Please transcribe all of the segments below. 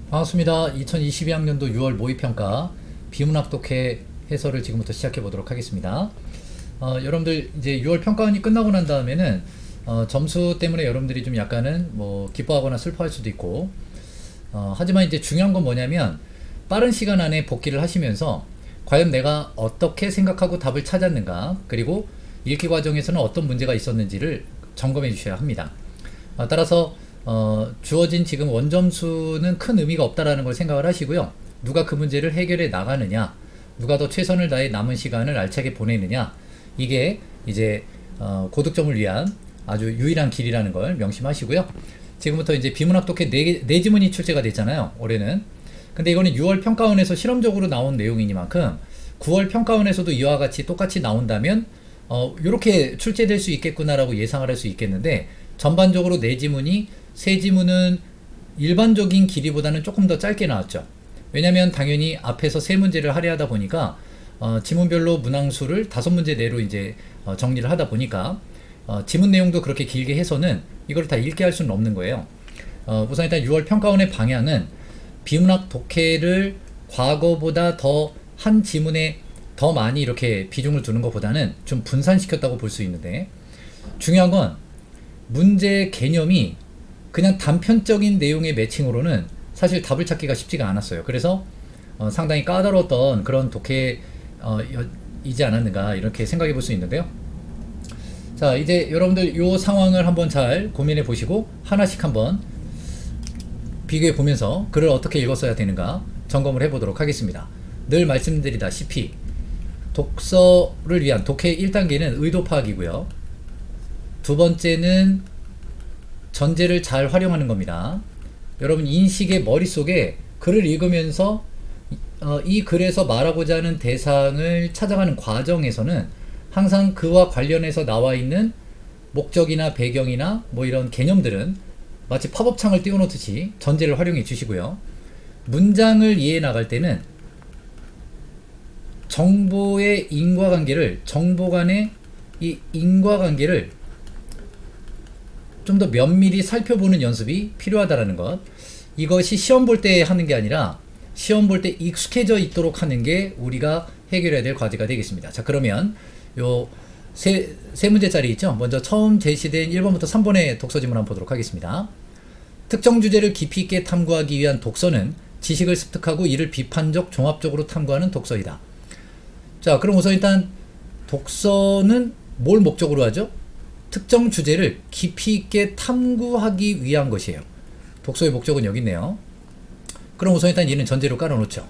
반갑습니다. 2022학년도 6월 모의평가 비문학 독해 해설을 지금부터 시작해 보도록 하겠습니다. 여러분들 이제 6월 평가원이 끝나고 난 다음에는 점수 때문에 여러분들이 좀 약간은 뭐 기뻐하거나 슬퍼할 수도 있고, 하지만 이제 중요한 건 뭐냐면 빠른 시간 안에 복기를 하시면서 과연 내가 어떻게 생각하고 답을 찾았는가, 그리고 읽기 과정에서는 어떤 문제가 있었는지를 점검해 주셔야 합니다. 따라서 주어진 지금 원점수는 큰 의미가 없다라는 걸 생각을 하시고요. 누가 그 문제를 해결해 나가느냐, 누가 더 최선을 다해 남은 시간을 알차게 보내느냐, 이게 이제 고득점을 위한 아주 유일한 길이라는 걸 명심하시고요. 지금부터 이제 비문학 독해 네 지문이 출제가 됐잖아요, 올해는. 근데 이거는 6월 평가원에서 실험적으로 나온 내용이니만큼 9월 평가원에서도 이와 같이 똑같이 나온다면 이렇게 출제될 수 있겠구나라고 예상을 할 수 있겠는데, 전반적으로 네 지문이 세 지문은 일반적인 길이보다는 조금 더 짧게 나왔죠. 왜냐면 당연히 앞에서 세 문제를 할애하다 보니까 지문별로 문항수를 5문제 내로 이제 정리를 하다 보니까 지문 내용도 그렇게 길게 해서는 이걸 다 읽게 할 수는 없는 거예요. 우선 일단 6월 평가원의 방향은 비문학 독해를 과거보다 더 한 지문에 더 많이 이렇게 비중을 두는 것보다는 좀 분산시켰다고 볼 수 있는데, 중요한 건 문제 개념이 그냥 단편적인 내용의 매칭으로는 사실 답을 찾기가 쉽지가 않았어요. 그래서 상당히 까다로웠던 그런 독해 이지 않았는가, 이렇게 생각해 볼 수 있는데요. 자, 이제 여러분들 이 상황을 한번 잘 고민해 보시고 하나씩 한번 비교해 보면서 글을 어떻게 읽었어야 되는가 점검을 해 보도록 하겠습니다. 늘 말씀드리다시피 독서를 위한 독해 1단계는 의도 파악이고요. 두 번째는 전제를 잘 활용하는 겁니다. 여러분 인식의 머릿속에 글을 읽으면서 이 글에서 말하고자 하는 대상을 찾아가는 과정에서는 항상 그와 관련해서 나와 있는 목적이나 배경이나 뭐 이런 개념들은 마치 팝업창을 띄워놓듯이 전제를 활용해 주시고요. 문장을 이해해 나갈 때는 정보의 인과관계를, 정보 간의 이 인과관계를 좀 더 면밀히 살펴보는 연습이 필요하다라는 것. 이것이 시험 볼 때 하는 게 아니라 시험 볼 때 익숙해져 있도록 하는 게 우리가 해결해야 될 과제가 되겠습니다. 자, 그러면 요 세 문제짜리 있죠? 먼저 처음 제시된 1번부터 3번의 독서 지문 한번 보도록 하겠습니다. 특정 주제를 깊이 있게 탐구하기 위한 독서는 지식을 습득하고 이를 비판적, 종합적으로 탐구하는 독서이다. 자, 그럼 우선 일단 독서는 뭘 목적으로 하죠? 특정 주제를 깊이 있게 탐구하기 위한 것이에요. 독서의 목적은 여기 있네요. 그럼 우선 일단 얘는 전제로 깔아놓죠.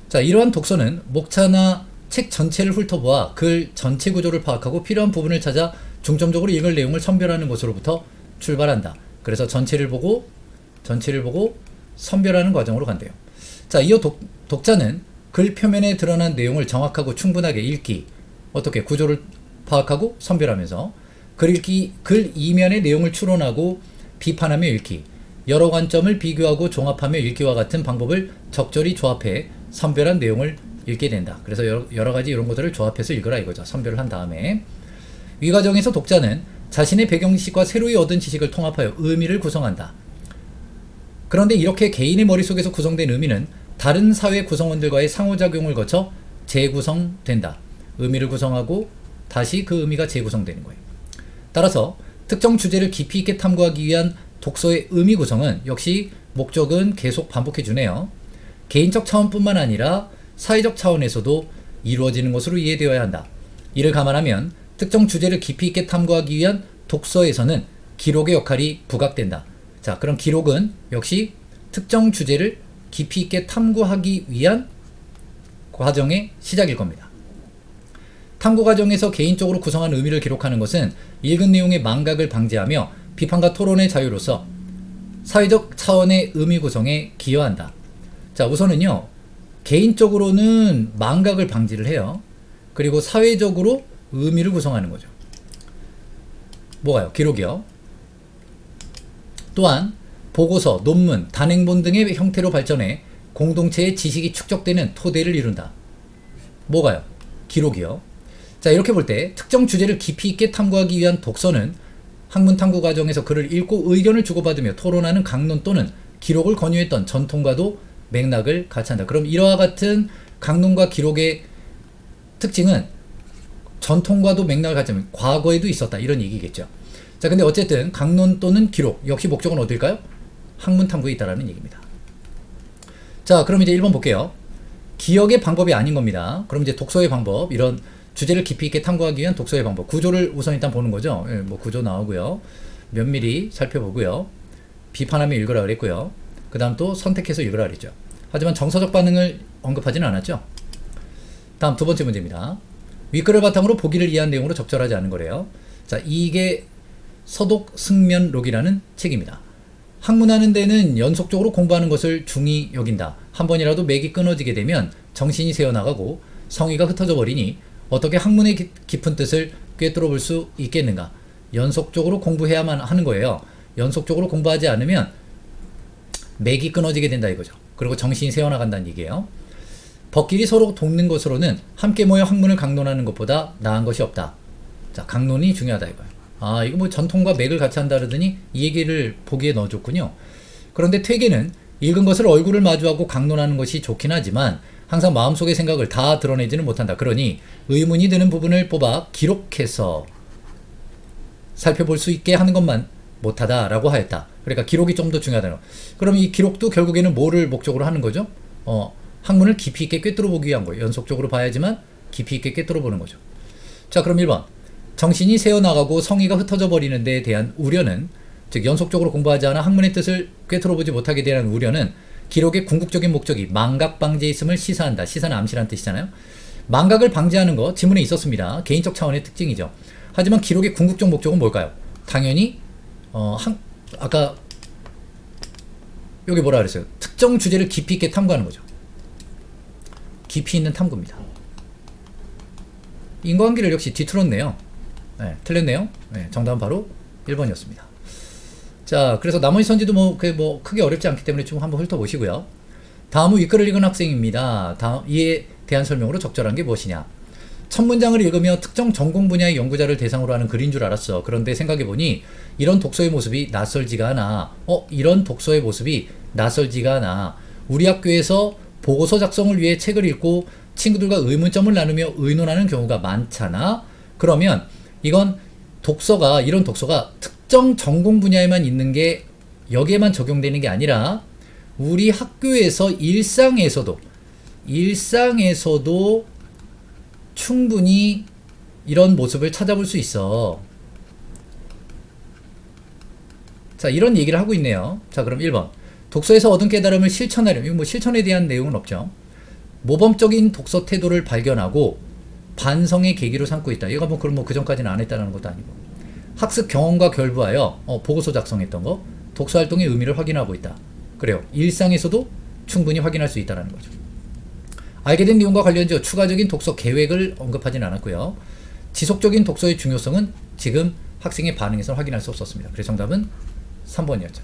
자, 이러한 독서는 목차나 책 전체를 훑어보아 글 전체 구조를 파악하고 필요한 부분을 찾아 중점적으로 읽을 내용을 선별하는 것으로부터 출발한다. 그래서 전체를 보고 선별하는 과정으로 간대요. 자, 이어 독자는 글 표면에 드러난 내용을 정확하고 충분하게 읽기, 어떻게 구조를 파악하고 선별하면서 글 이면의 내용을 추론하고 비판하며 읽기, 여러 관점을 비교하고 종합하며 읽기와 같은 방법을 적절히 조합해 선별한 내용을 읽게 된다. 그래서 여러 가지 이런 것들을 조합해서 읽으라 이거죠. 선별을 한 다음에 이 과정에서 독자는 자신의 배경지식과 새로이 얻은 지식을 통합하여 의미를 구성한다. 그런데 이렇게 개인의 머릿속에서 구성된 의미는 다른 사회 구성원들과의 상호작용을 거쳐 재구성된다. 의미를 구성하고 다시 그 의미가 재구성되는 거예요. 따라서 특정 주제를 깊이 있게 탐구하기 위한 독서의 의미 구성은 역시 목적은 계속 반복해 주네요. 개인적 차원뿐만 아니라 사회적 차원에서도 이루어지는 것으로 이해되어야 한다. 이를 감안하면 특정 주제를 깊이 있게 탐구하기 위한 독서에서는 기록의 역할이 부각된다. 자, 그럼 기록은 역시 특정 주제를 깊이 있게 탐구하기 위한 과정의 시작일 겁니다. 탐구 과정에서 개인적으로 구성한 의미를 기록하는 것은 읽은 내용의 망각을 방지하며 비판과 토론의 자유로서 사회적 차원의 의미 구성에 기여한다. 자, 우선은요, 개인적으로는 망각을 방지를 해요. 그리고 사회적으로 의미를 구성하는 거죠. 뭐가요? 기록이요. 또한 보고서, 논문, 단행본 등의 형태로 발전해 공동체의 지식이 축적되는 토대를 이룬다. 뭐가요? 기록이요. 자, 이렇게 볼 때 특정 주제를 깊이 있게 탐구하기 위한 독서는 학문 탐구 과정에서 글을 읽고 의견을 주고받으며 토론하는 강론 또는 기록을 권유했던 전통과도 맥락을 같이 한다. 그럼 이러한 같은 강론과 기록의 특징은 전통과도 맥락을 같이 하면 과거에도 있었다 이런 얘기겠죠. 자, 근데 어쨌든 강론 또는 기록 역시 목적은 어딜까요? 학문 탐구에 있다라는 얘기입니다. 자, 그럼 이제 1번 볼게요. 기억의 방법이 아닌 겁니다. 그럼 이제 독서의 방법, 이런 주제를 깊이 있게 탐구하기 위한 독서의 방법, 구조를 우선 일단 보는 거죠. 예, 뭐 구조 나오고요. 면밀히 살펴보고요. 비판하며 읽으라 그랬고요. 그 다음 또 선택해서 읽으라 그랬죠. 하지만 정서적 반응을 언급하지는 않았죠. 다음 두 번째 문제입니다. 윗글을 바탕으로 보기를 이해한 내용으로 적절하지 않은 거래요. 자, 이게 서독승면록이라는 책입니다. 학문하는 데는 연속적으로 공부하는 것을 중히 여긴다. 한 번이라도 맥이 끊어지게 되면 정신이 새어나가고 성의가 흩어져 버리니 어떻게 학문의 깊은 뜻을 꿰뚫어 볼 수 있겠는가. 연속적으로 공부해야만 하는 거예요. 연속적으로 공부하지 않으면 맥이 끊어지게 된다 이거죠. 그리고 정신이 새어나간다는 얘기예요. 벗끼리 서로 돕는 것으로는 함께 모여 학문을 강론하는 것보다 나은 것이 없다. 자, 강론이 중요하다 이거예요. 아, 이거 뭐 전통과 맥을 같이 한다 그러더니 이 얘기를 보기에 넣어줬군요. 그런데 퇴계는 읽은 것을 얼굴을 마주하고 강론하는 것이 좋긴 하지만 항상 마음속의 생각을 다 드러내지는 못한다. 그러니 의문이 드는 부분을 뽑아 기록해서 살펴볼 수 있게 하는 것만 못하다라고 하였다. 그러니까 기록이 좀 더 중요하다는 거. 그럼 이 기록도 결국에는 뭐를 목적으로 하는 거죠? 학문을 깊이 있게 꿰뚫어 보기 위한 거예요. 연속적으로 봐야지만 깊이 있게 꿰뚫어 보는 거죠. 자, 그럼 1번. 정신이 새어나가고 성의가 흩어져 버리는 데에 대한 우려는, 즉 연속적으로 공부하지 않아 학문의 뜻을 꿰뚫어 보지 못하게 대한 우려는 기록의 궁극적인 목적이 망각 방지에 있음을 시사한다. 시사는 암시라는 뜻이잖아요. 망각을 방지하는 거 지문에 있었습니다. 개인적 차원의 특징이죠. 하지만 기록의 궁극적 목적은 뭘까요? 당연히 아까 여기 뭐라 그랬어요? 특정 주제를 깊이 있게 탐구하는 거죠. 깊이 있는 탐구입니다. 인과관계를 역시 뒤틀었네요. 네, 틀렸네요. 네, 정답은 바로 1번이었습니다. 자, 그래서 나머지 선지도 뭐 크게 어렵지 않기 때문에 좀 한번 훑어보시고요. 다음은 윗글을 읽은 학생입니다. 다음 이에 대한 설명으로 적절한 게 무엇이냐? 첫 문장을 읽으며 특정 전공 분야의 연구자를 대상으로 하는 글인 줄 알았어. 그런데 생각해보니 이런 독서의 모습이 낯설지가 않아. 이런 독서의 모습이 낯설지가 않아. 우리 학교에서 보고서 작성을 위해 책을 읽고 친구들과 의문점을 나누며 의논하는 경우가 많잖아. 그러면 이건 이런 독서가 특정 전공 분야에만 있는 게 여기에만 적용되는 게 아니라 우리 학교에서 일상에서도 충분히 이런 모습을 찾아볼 수 있어. 자, 이런 얘기를 하고 있네요. 자, 그럼 1번. 독서에서 얻은 깨달음을 실천하려면, 이거 뭐 실천에 대한 내용은 없죠. 모범적인 독서 태도를 발견하고 반성의 계기로 삼고 있다. 이거 뭐 그럼 뭐 그 전까지는 안 했다는 것도 아니고. 학습 경험과 결부하여 보고서 작성했던 거, 독서 활동의 의미를 확인하고 있다. 그래요. 일상에서도 충분히 확인할 수 있다는 거죠. 알게 된 내용과 관련지어 추가적인 독서 계획을 언급하진 않았고요. 지속적인 독서의 중요성은 지금 학생의 반응에서 확인할 수 없었습니다. 그래서 정답은 3번이었죠.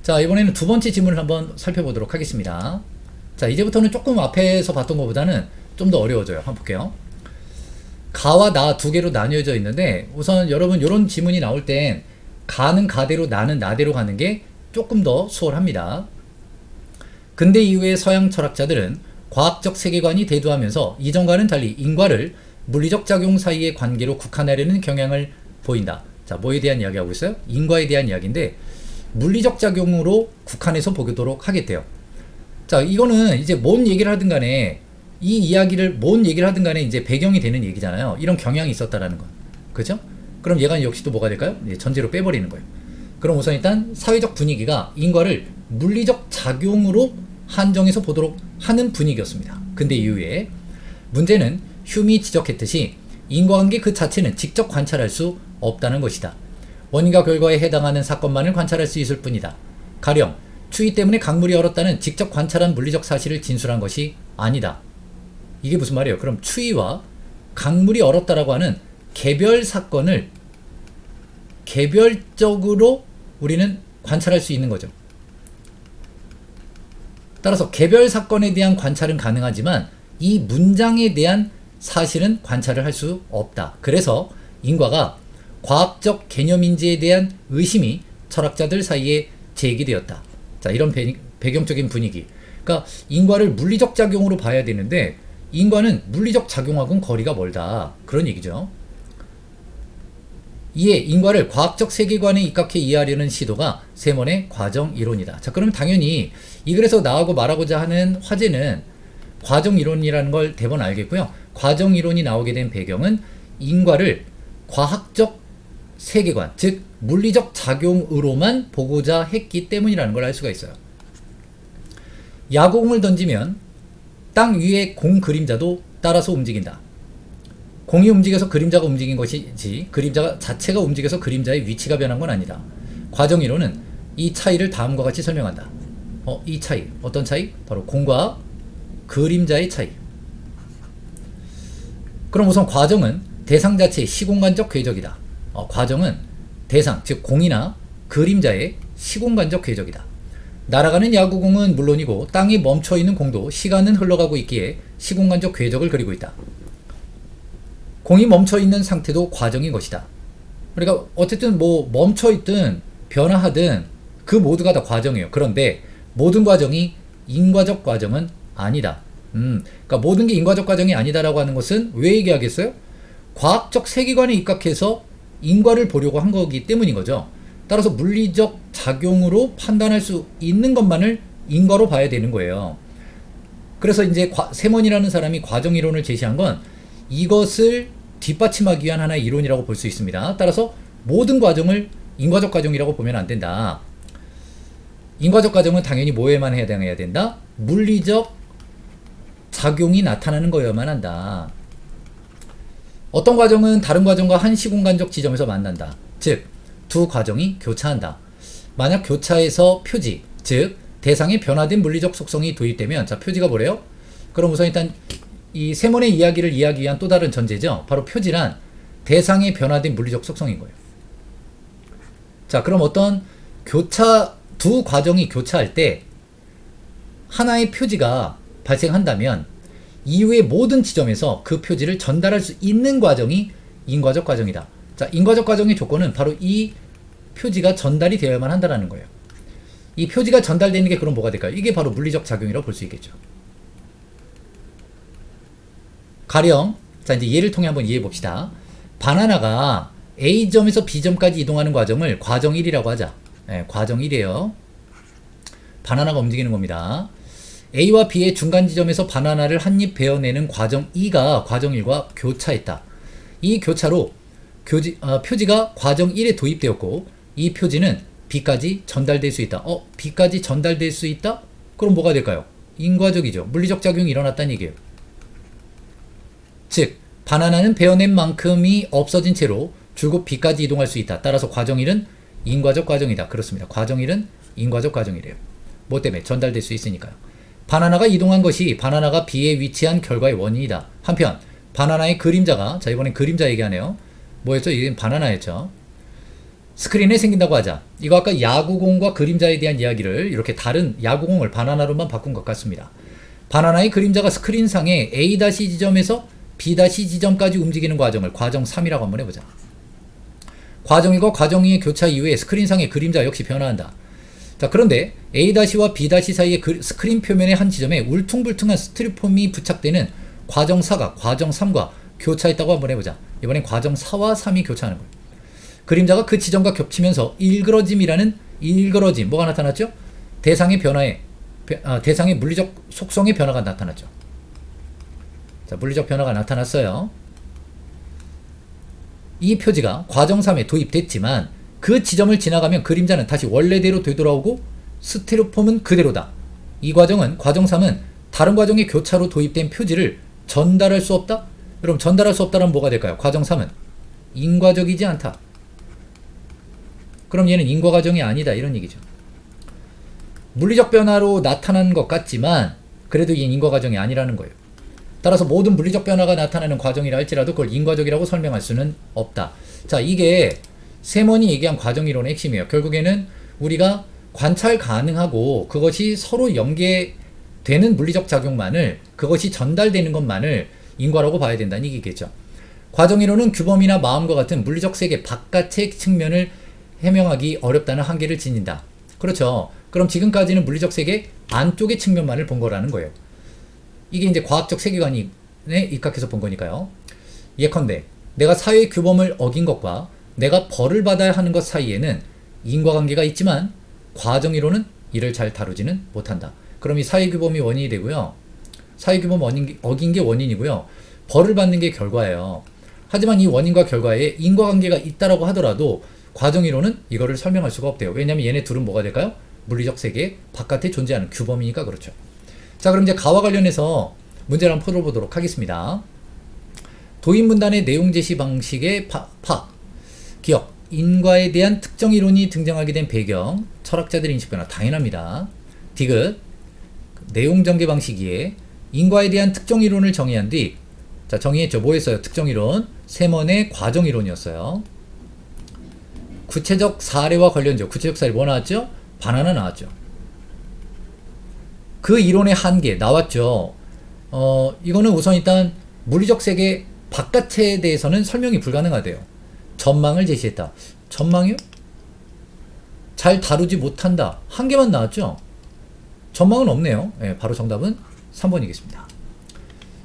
자, 이번에는 두 번째 지문을 한번 살펴보도록 하겠습니다. 자, 이제부터는 조금 앞에서 봤던 것보다는 좀 더 어려워져요. 한번 볼게요. 가와 나 두 개로 나뉘어져 있는데 우선 여러분 이런 지문이 나올 땐 가는 가대로 나는 나대로 가는 게 조금 더 수월합니다. 근대 이후의 서양 철학자들은 과학적 세계관이 대두하면서 이전과는 달리 인과를 물리적 작용 사이의 관계로 국한하려는 경향을 보인다. 자, 뭐에 대한 이야기하고 있어요? 인과에 대한 이야기인데 물리적 작용으로 국한해서 보도록 하겠대요. 자, 이거는 이제 뭔 얘기를 하든 간에 뭔 얘기를 하든 간에 이제 배경이 되는 얘기잖아요. 이런 경향이 있었다라는 건. 그죠? 그럼 얘가 역시 또 뭐가 될까요? 전제로 빼버리는 거예요. 그럼 우선 일단 사회적 분위기가 인과를 물리적 작용으로 한정해서 보도록 하는 분위기였습니다. 근데 이후에 문제는 흉이 지적했듯이 인과관계 그 자체는 직접 관찰할 수 없다는 것이다. 원인과 결과에 해당하는 사건만을 관찰할 수 있을 뿐이다. 가령 추위 때문에 강물이 얼었다는 직접 관찰한 물리적 사실을 진술한 것이 아니다. 이게 무슨 말이에요? 그럼 추위와 강물이 얼었다라고 하는 개별 사건을 개별적으로 우리는 관찰할 수 있는 거죠. 따라서 개별 사건에 대한 관찰은 가능하지만 이 문장에 대한 사실은 관찰을 할 수 없다. 그래서 인과가 과학적 개념인지에 대한 의심이 철학자들 사이에 제기되었다. 자, 이런 배경적인 분위기. 그러니까 인과를 물리적 작용으로 봐야 되는데 인과는 물리적 작용하고는 거리가 멀다. 그런 얘기죠. 이에 인과를 과학적 세계관에 입각해 이해하려는 시도가 세몬의 과정 이론이다. 자, 그러면 당연히 이 글에서 나하고 말하고자 하는 화제는 과정 이론이라는 걸 대번 알겠고요. 과정 이론이 나오게 된 배경은 인과를 과학적 세계관, 즉 물리적 작용으로만 보고자 했기 때문이라는 걸 알 수가 있어요. 야구공을 던지면 땅 위의 공 그림자도 따라서 움직인다. 공이 움직여서 그림자가 움직인 것이지 그림자 자체가 움직여서 그림자의 위치가 변한 건 아니다. 과정이론은 이 차이를 다음과 같이 설명한다. 이 차이, 어떤 차이? 바로 공과 그림자의 차이. 그럼 우선 과정은 대상 자체의 시공간적 궤적이다. 과정은 대상, 즉 공이나 그림자의 시공간적 궤적이다. 날아가는 야구공은 물론이고 땅이 멈춰있는 공도 시간은 흘러가고 있기에 시공간적 궤적을 그리고 있다. 공이 멈춰있는 상태도 과정인 것이다. 그러니까 어쨌든 뭐 멈춰있든 변화하든 그 모두가 다 과정이에요. 그런데 모든 과정이 인과적 과정은 아니다. 그러니까 모든 게 인과적 과정이 아니다라고 하는 것은 왜 얘기하겠어요? 과학적 세계관에 입각해서 인과를 보려고 한 거기 때문인 거죠. 따라서 물리적 작용으로 판단할 수 있는 것만을 인과로 봐야 되는 거예요. 그래서 이제 세몬이라는 사람이 과정 이론을 제시한 건 이것을 뒷받침하기 위한 하나의 이론이라고 볼 수 있습니다. 따라서 모든 과정을 인과적 과정이라고 보면 안 된다. 인과적 과정은 당연히 뭐에만 해당해야 된다? 물리적 작용이 나타나는 거여야만 한다. 어떤 과정은 다른 과정과 한 시공간적 지점에서 만난다. 즉, 두 과정이 교차한다. 만약 교차해서 표지, 즉 대상에 변화된 물리적 속성이 도입되면, 자, 표지가 뭐래요? 그럼 우선 일단 이 세몬의 이야기를 이해하기 위한 또 다른 전제죠. 바로 표지란 대상에 변화된 물리적 속성인 거예요. 자, 그럼 어떤 두 과정이 교차할 때 하나의 표지가 발생한다면 이후의 모든 지점에서 그 표지를 전달할 수 있는 과정이 인과적 과정이다. 자, 인과적 과정의 조건은 바로 이 표지가 전달이 되어야만 한다는 거예요. 이 표지가 전달되는 게 그럼 뭐가 될까요? 이게 바로 물리적 작용이라고 볼 수 있겠죠. 가령, 자, 이제 예를 통해 한번 이해해 봅시다. 바나나가 A점에서 B점까지 이동하는 과정을 과정 1이라고 하자. 네, 과정 1이에요. 바나나가 움직이는 겁니다. A와 B의 중간 지점에서 바나나를 한 입 베어내는 과정 2가 과정 1과 교차했다. 이 교차로 표지가 과정 1에 도입되었고 이 표지는 B까지 전달될 수 있다. B까지 전달될 수 있다? 그럼 뭐가 될까요? 인과적이죠. 물리적 작용이 일어났다는 얘기예요. 즉, 바나나는 베어낸 만큼이 없어진 채로 줄곧 B까지 이동할 수 있다. 따라서 과정 1은 인과적 과정이다. 그렇습니다. 과정 1은 인과적 과정이래요. 뭐 때문에? 전달될 수 있으니까요. 바나나가 이동한 것이 바나나가 B에 위치한 결과의 원인이다. 한편 바나나의 그림자가, 자, 이번엔 그림자 얘기하네요. 뭐였죠? 이건 바나나였죠. 스크린에 생긴다고 하자. 이거 아까 야구공과 그림자에 대한 이야기를 이렇게 다른 야구공을 바나나로만 바꾼 것 같습니다. 바나나의 그림자가 스크린상에 A- 지점에서 B- 지점까지 움직이는 과정을 과정 3이라고 한번 해보자. 과정 1과 과정 2의 교차 이후에 스크린상의 그림자 역시 변화한다. 자, 그런데 A-와 B- 사이의 스크린 표면의 한 지점에 울퉁불퉁한 스티로폼이 부착되는 과정 4가 과정 3과 교차했다고 한번 해보자. 이번엔 과정 4와 3이 교차하는 거예요. 그림자가 그 지점과 겹치면서 일그러짐이라는 일그러짐, 뭐가 나타났죠? 대상의 변화에, 대상의 물리적 속성의 변화가 나타났죠. 자, 물리적 변화가 나타났어요. 이 표지가 과정 3에 도입됐지만 그 지점을 지나가면 그림자는 다시 원래대로 되돌아오고 스티로폼은 그대로다. 이 과정은, 과정 3은 다른 과정의 교차로 도입된 표지를 전달할 수 없다? 그럼 전달할 수 없다면 뭐가 될까요? 과정 3은 인과적이지 않다. 그럼 얘는 인과 과정이 아니다, 이런 얘기죠. 물리적 변화로 나타난 것 같지만 그래도 얘는 인과 과정이 아니라는 거예요. 따라서 모든 물리적 변화가 나타나는 과정이라 할지라도 그걸 인과적이라고 설명할 수는 없다. 자, 이게 세몬이 얘기한 과정 이론의 핵심이에요. 결국에는 우리가 관찰 가능하고 그것이 서로 연계되는 물리적 작용만을, 그것이 전달되는 것만을 인과라고 봐야 된다는 얘기겠죠. 과정 이론은 규범이나 마음과 같은 물리적 세계 바깥의 측면을 해명하기 어렵다는 한계를 지닌다. 그렇죠. 그럼 지금까지는 물리적 세계 안쪽의 측면만을 본 거라는 거예요. 이게 이제 과학적 세계관에 입각해서 본 거니까요. 예컨대 내가 사회 규범을 어긴 것과 내가 벌을 받아야 하는 것 사이에는 인과관계가 있지만 과정이론은 이를 잘 다루지는 못한다. 그럼 이 사회 규범이 원인이 되고요. 사회 규범 어긴 게 원인이고요. 벌을 받는 게 결과예요. 하지만 이 원인과 결과에 인과관계가 있다라고 하더라도 과정이론은 이거를 설명할 수가 없대요. 왜냐하면 얘네 둘은 뭐가 될까요? 물리적 세계 바깥에 존재하는 규범이니까 그렇죠. 자, 그럼 이제 가와 관련해서 문제를 한번 풀어보도록 하겠습니다. 도입문단의 내용 제시 방식의 기억, 인과에 대한 특정 이론이 등장하게 된 배경, 철학자들의 인식 변화, 당연합니다. 디귿, 내용 전개 방식이에 인과에 대한 특정 이론을 정의한 뒤, 자, 정의했죠. 뭐 했어요? 특정 이론, 세먼의 과정 이론이었어요. 구체적 사례와 관련죠. 구체적 사례 뭐 나왔죠? 바나나 나왔죠. 그 이론의 한계 나왔죠. 이거는 우선 일단 물리적 세계 바깥에 대해서는 설명이 불가능하대요. 전망을 제시했다. 전망이요? 잘 다루지 못한다. 한계만 나왔죠. 전망은 없네요. 네, 바로 정답은 3번이겠습니다.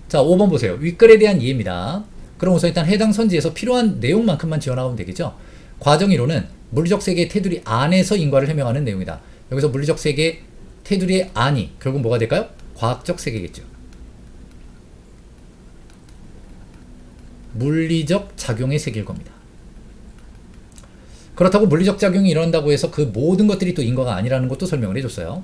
자, 5번 보세요. 윗글에 대한 이해입니다. 그럼 우선 일단 해당 선지에서 필요한 내용만큼만 지어나가면 되겠죠. 과정이론은 물리적 세계의 테두리 안에서 인과를 해명하는 내용이다. 여기서 물리적 세계 테두리의 안이 결국 뭐가 될까요? 과학적 세계겠죠. 물리적 작용의 세계일 겁니다. 그렇다고 물리적 작용이 일어난다고 해서 그 모든 것들이 또 인과가 아니라는 것도 설명을 해줬어요.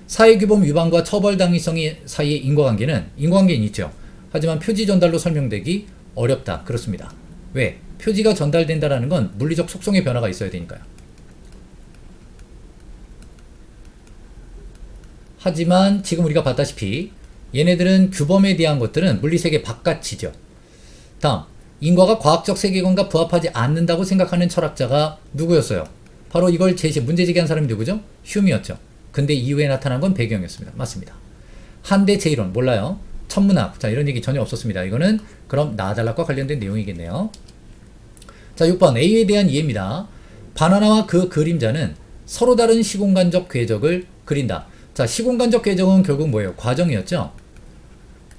사회규범 위반과 처벌 당위성의 사이의 인과관계는 인과관계는 있죠. 하지만 표지 전달로 설명되기 어렵다. 그렇습니다. 왜? 표지가 전달된다라는 건 물리적 속성의 변화가 있어야 되니까요. 하지만 지금 우리가 봤다시피 얘네들은 규범에 대한 것들은 물리세계 바깥이죠. 다음, 인과가 과학적 세계관과 부합하지 않는다고 생각하는 철학자가 누구였어요? 바로 이걸 문제 제기한 사람이 누구죠? 휴미였죠. 근데 이후에 나타난 건 배경이었습니다. 맞습니다. 한대 제이론 몰라요. 천문학, 자, 이런 얘기 전혀 없었습니다. 이거는 그럼 나달락과 관련된 내용이겠네요. 자, 6번 A에 대한 이해입니다. 바나나와 그 그림자는 서로 다른 시공간적 궤적을 그린다. 자, 시공간적 궤적은 결국 뭐예요? 과정이었죠.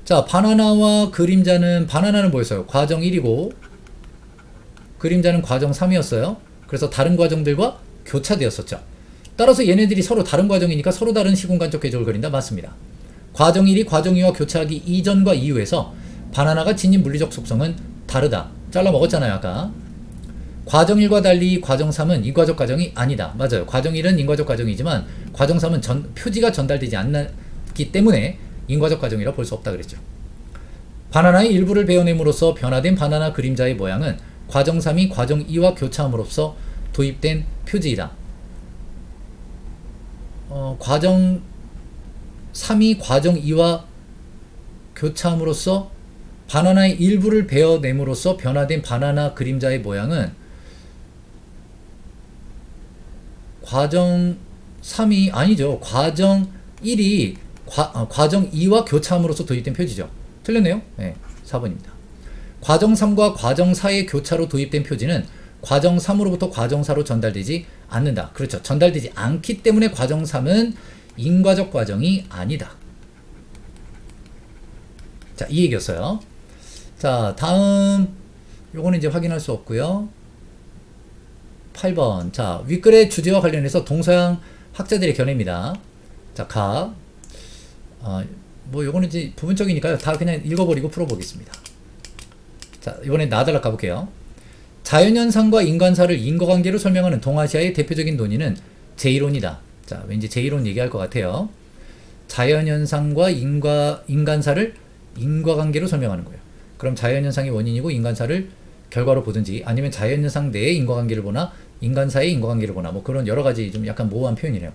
자, 바나나와 그림자는, 바나나는 뭐였어요? 과정 1이고 그림자는 과정 3이었어요. 그래서 다른 과정들과 교차되었었죠. 따라서 얘네들이 서로 다른 과정이니까 서로 다른 시공간적 궤적을 그린다. 맞습니다. 과정 1이 과정 2와 교차하기 이전과 이후에서 바나나가 지닌 물리적 속성은 다르다. 잘라 먹었잖아요, 아까. 과정 1과 달리 과정 3은 인과적 과정이 아니다. 맞아요. 과정 1은 인과적 과정이지만 과정 3은 표지가 전달되지 않기 때문에 인과적 과정이라 볼 수 없다 그랬죠. 바나나의 일부를 베어냄으로써 변화된 바나나 그림자의 모양은 과정 3이 과정 2와 교차함으로써 도입된 표지이다. 과정 3이 과정 2와 교차함으로써 바나나의 일부를 베어냄으로써 변화된 바나나 그림자의 모양은 과정 3이 아니죠. 과정 1이 과정 2와 교차함으로써 도입된 표지죠. 틀렸네요. 네, 4번입니다. 과정 3과 과정 4의 교차로 도입된 표지는 과정 3으로부터 과정 4로 전달되지 않는다. 그렇죠. 전달되지 않기 때문에 과정 3은 인과적 과정이 아니다. 자, 이 얘기였어요. 자, 다음 요거는 이제 확인할 수 없고요. 8번. 자, 윗글의 주제와 관련해서 동서양 학자들의 견해입니다. 자, 뭐 요거는 이제 부분적이니까요. 다 그냥 읽어버리고 풀어보겠습니다. 자, 이번엔 나달락 가볼게요. 자연현상과 인간사를 인과관계로 설명하는 동아시아의 대표적인 논의는 제이론이다. 자, 왠지 제이론 얘기할 것 같아요. 자연현상과 인간사를 인과관계로 설명하는 거예요. 그럼 자연현상이 원인이고 인간사를 결과로 보든지 아니면 자연현상 내의 인과관계를 보나 인간사의 인과관계를 보나 뭐 그런 여러가지 좀 약간 모호한 표현이네요.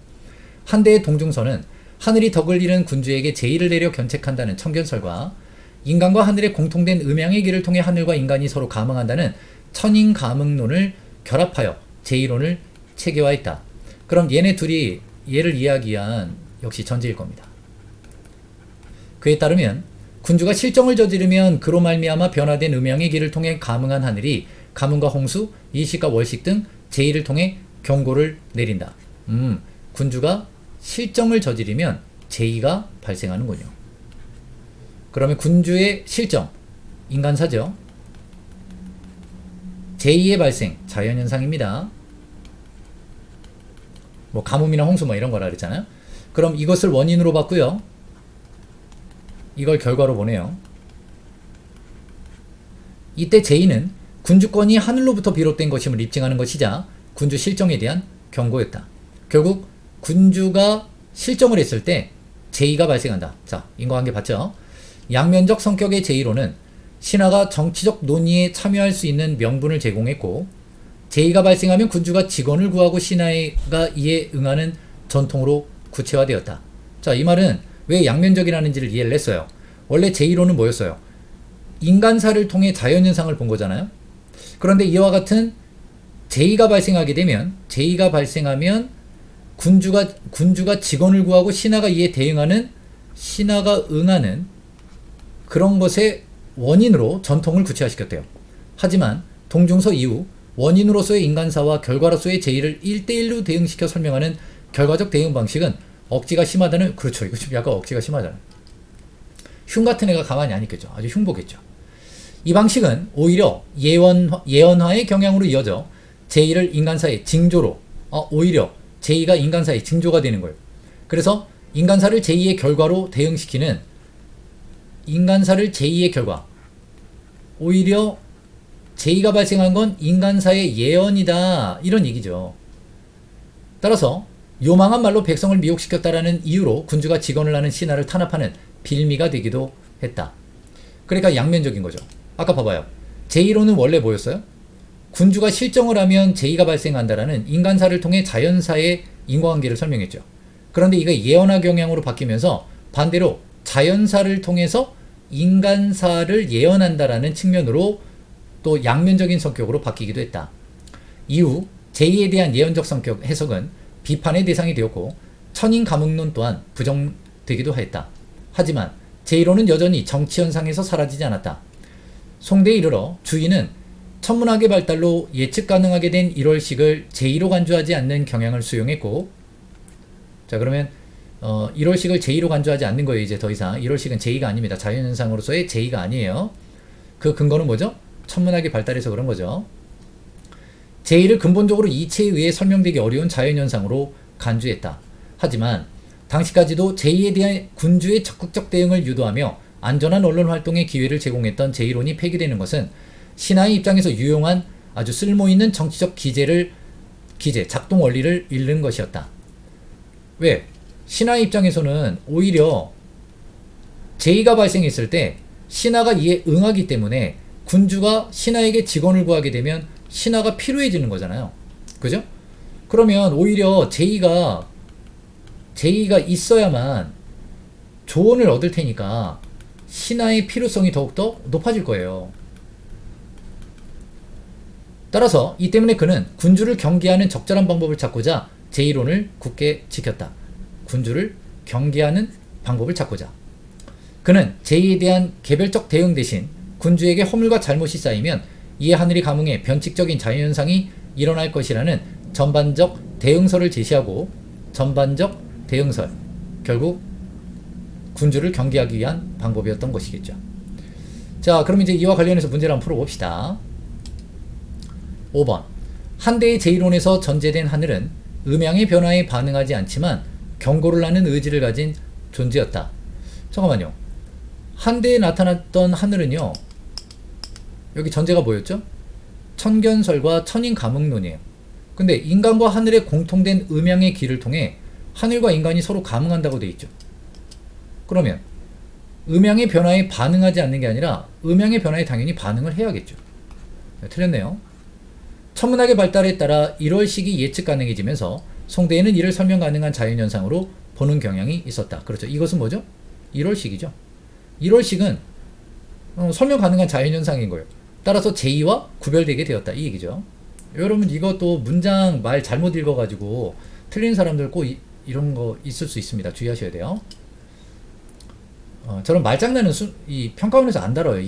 한대의 동중선은 하늘이 덕을 잃은 군주에게 제의를 내려 견책한다는 청견설과 인간과 하늘의 공통된 음양의 길을 통해 하늘과 인간이 서로 감응한다는 천인감응론을 결합하여 제이론을 체계화했다. 그럼 얘네 둘이 얘를 이야기한 역시 전제일 겁니다. 그에 따르면 군주가 실정을 저지르면 그로 말미암아 변화된 음양의 길을 통해 감응한 하늘이 가뭄과 홍수, 일식과 월식 등 제의를 통해 경고를 내린다. 군주가 실정을 저지르면 제의가 발생하는군요. 그러면 군주의 실정, 인간사죠. 제의의 발생, 자연현상입니다. 뭐 가뭄이나 홍수 뭐 이런 거라 그랬잖아요. 그럼 이것을 원인으로 봤고요. 이걸 결과로 보네요. 이때 제의는 군주권이 하늘로부터 비롯된 것임을 입증하는 것이자 군주 실정에 대한 경고였다. 결국 군주가 실정을 했을 때 제의가 발생한다. 자, 인과관계 봤죠? 양면적 성격의 제의로는 신하가 정치적 논의에 참여할 수 있는 명분을 제공했고, 제의가 발생하면 군주가 직원을 구하고 신하가 이에 응하는 전통으로 구체화되었다. 자, 이 말은 왜 양면적이라는지를 이해를 했어요. 원래 제의로는 뭐였어요? 인간사를 통해 자연현상을 본 거잖아요. 그런데 이와 같은 제의가 발생하면 군주가 직원을 구하고 신하가 이에 대응하는, 신하가 응하는 그런 것의 원인으로 전통을 구체화시켰대요. 하지만 동중서 이후 원인으로서의 인간사와 결과로서의 제의를 1대1로 대응시켜 설명하는 결과적 대응 방식은 억지가 심하다는, 그렇죠. 이거 좀 약간 억지가 심하잖아요. 흉 같은 애가 가만히 안 있겠죠. 아주 흉보겠죠. 이 방식은 오히려 예언화의 경향으로 이어져 제의를 인간사의 징조로, 오히려 제의가 인간사의 징조가 되는 거예요. 그래서 인간사를 제의의 결과로 대응시키는, 인간사를 제의의 결과, 오히려 제의가 발생한 건 인간사의 예언이다, 이런 얘기죠. 따라서 요망한 말로 백성을 미혹시켰다라는 이유로 군주가 직언을 하는 신하를 탄압하는 빌미가 되기도 했다. 그러니까 양면적인 거죠. 아까 봐봐요. 제의로는 원래 뭐였어요? 군주가 실정을 하면 제의가 발생한다라는 인간사를 통해 자연사의 인과관계를 설명했죠. 그런데 이거 예언화 경향으로 바뀌면서 반대로 자연사를 통해서 인간사를 예언한다라는 측면으로 또 양면적인 성격으로 바뀌기도 했다. 이후 제의에 대한 예언적 성격 해석은 비판의 대상이 되었고 천인가문론 또한 부정되기도 했다. 하지만 제의로는 여전히 정치현상에서 사라지지 않았다. 송대에 이르러 주인은 천문학의 발달로 예측 가능하게 된 1월식을 제의로 간주하지 않는 경향을 수용했고, 자 그러면 1월식을 제의로 간주하지 않는 거예요. 이제 더 이상 1월식은 제의가 아닙니다. 자연현상으로서의 제의가 아니에요. 그 근거는 뭐죠? 천문학이 발달해서 그런 거죠. 제의를 근본적으로 이체에 의해 설명되기 어려운 자연현상으로 간주했다. 하지만 당시까지도 제의에 대한 군주의 적극적 대응을 유도하며 안전한 언론 활동의 기회를 제공했던 제의론이 폐기되는 것은 신하의 입장에서 유용한 아주 쓸모있는 정치적 기제, 작동 원리를 잃는 것이었다. 왜? 신하의 입장에서는 오히려 제의가 발생했을 때 신하가 이에 응하기 때문에 군주가 신하에게 직원을 구하게 되면 신하가 필요해지는 거잖아요. 그죠? 그러면 오히려 제의가 있어야만 조언을 얻을 테니까 신하의 필요성이 더욱더 높아질 거예요. 따라서 이 때문에 그는 군주를 경계하는 적절한 방법을 찾고자 제의론을 굳게 지켰다. 군주를 경계하는 방법을 찾고자. 그는 제의에 대한 개별적 대응 대신 군주에게 허물과 잘못이 쌓이면 이에 하늘이 감흥해 변칙적인 자연현상이 일어날 것이라는 전반적 대응설을 제시하고, 전반적 대응설, 결국 군주를 경계하기 위한 방법이었던 것이겠죠. 자, 그럼 이제 이와 관련해서 문제를 한번 풀어봅시다. 5번. 한대의 제의론에서 전제된 하늘은 음양의 변화에 반응하지 않지만 경고를 하는 의지를 가진 존재였다. 잠깐만요. 한대에 나타났던 하늘은요, 여기 전제가 뭐였죠? 천견설과 천인감응론이에요. 근데 인간과 하늘의 공통된 음양의 길을 통해 하늘과 인간이 서로 감응한다고 되어 있죠. 그러면 음양의 변화에 반응하지 않는 게 아니라 음양의 변화에 당연히 반응을 해야겠죠. 틀렸네요. 천문학의 발달에 따라 1월식이 예측 가능해지면서 송대에는 이를 설명 가능한 자연현상으로 보는 경향이 있었다. 그렇죠. 이것은 뭐죠? 1월식이죠. 1월식은 설명 가능한 자연현상인 거예요. 따라서 제의와 구별되게 되었다. 이 얘기죠. 여러분 이것도 문장 말 잘못 읽어가지고 틀린 사람들 꼭 이런 거 있을 수 있습니다. 주의하셔야 돼요. 저런 말장난은 이 평가원에서 안 다뤄요.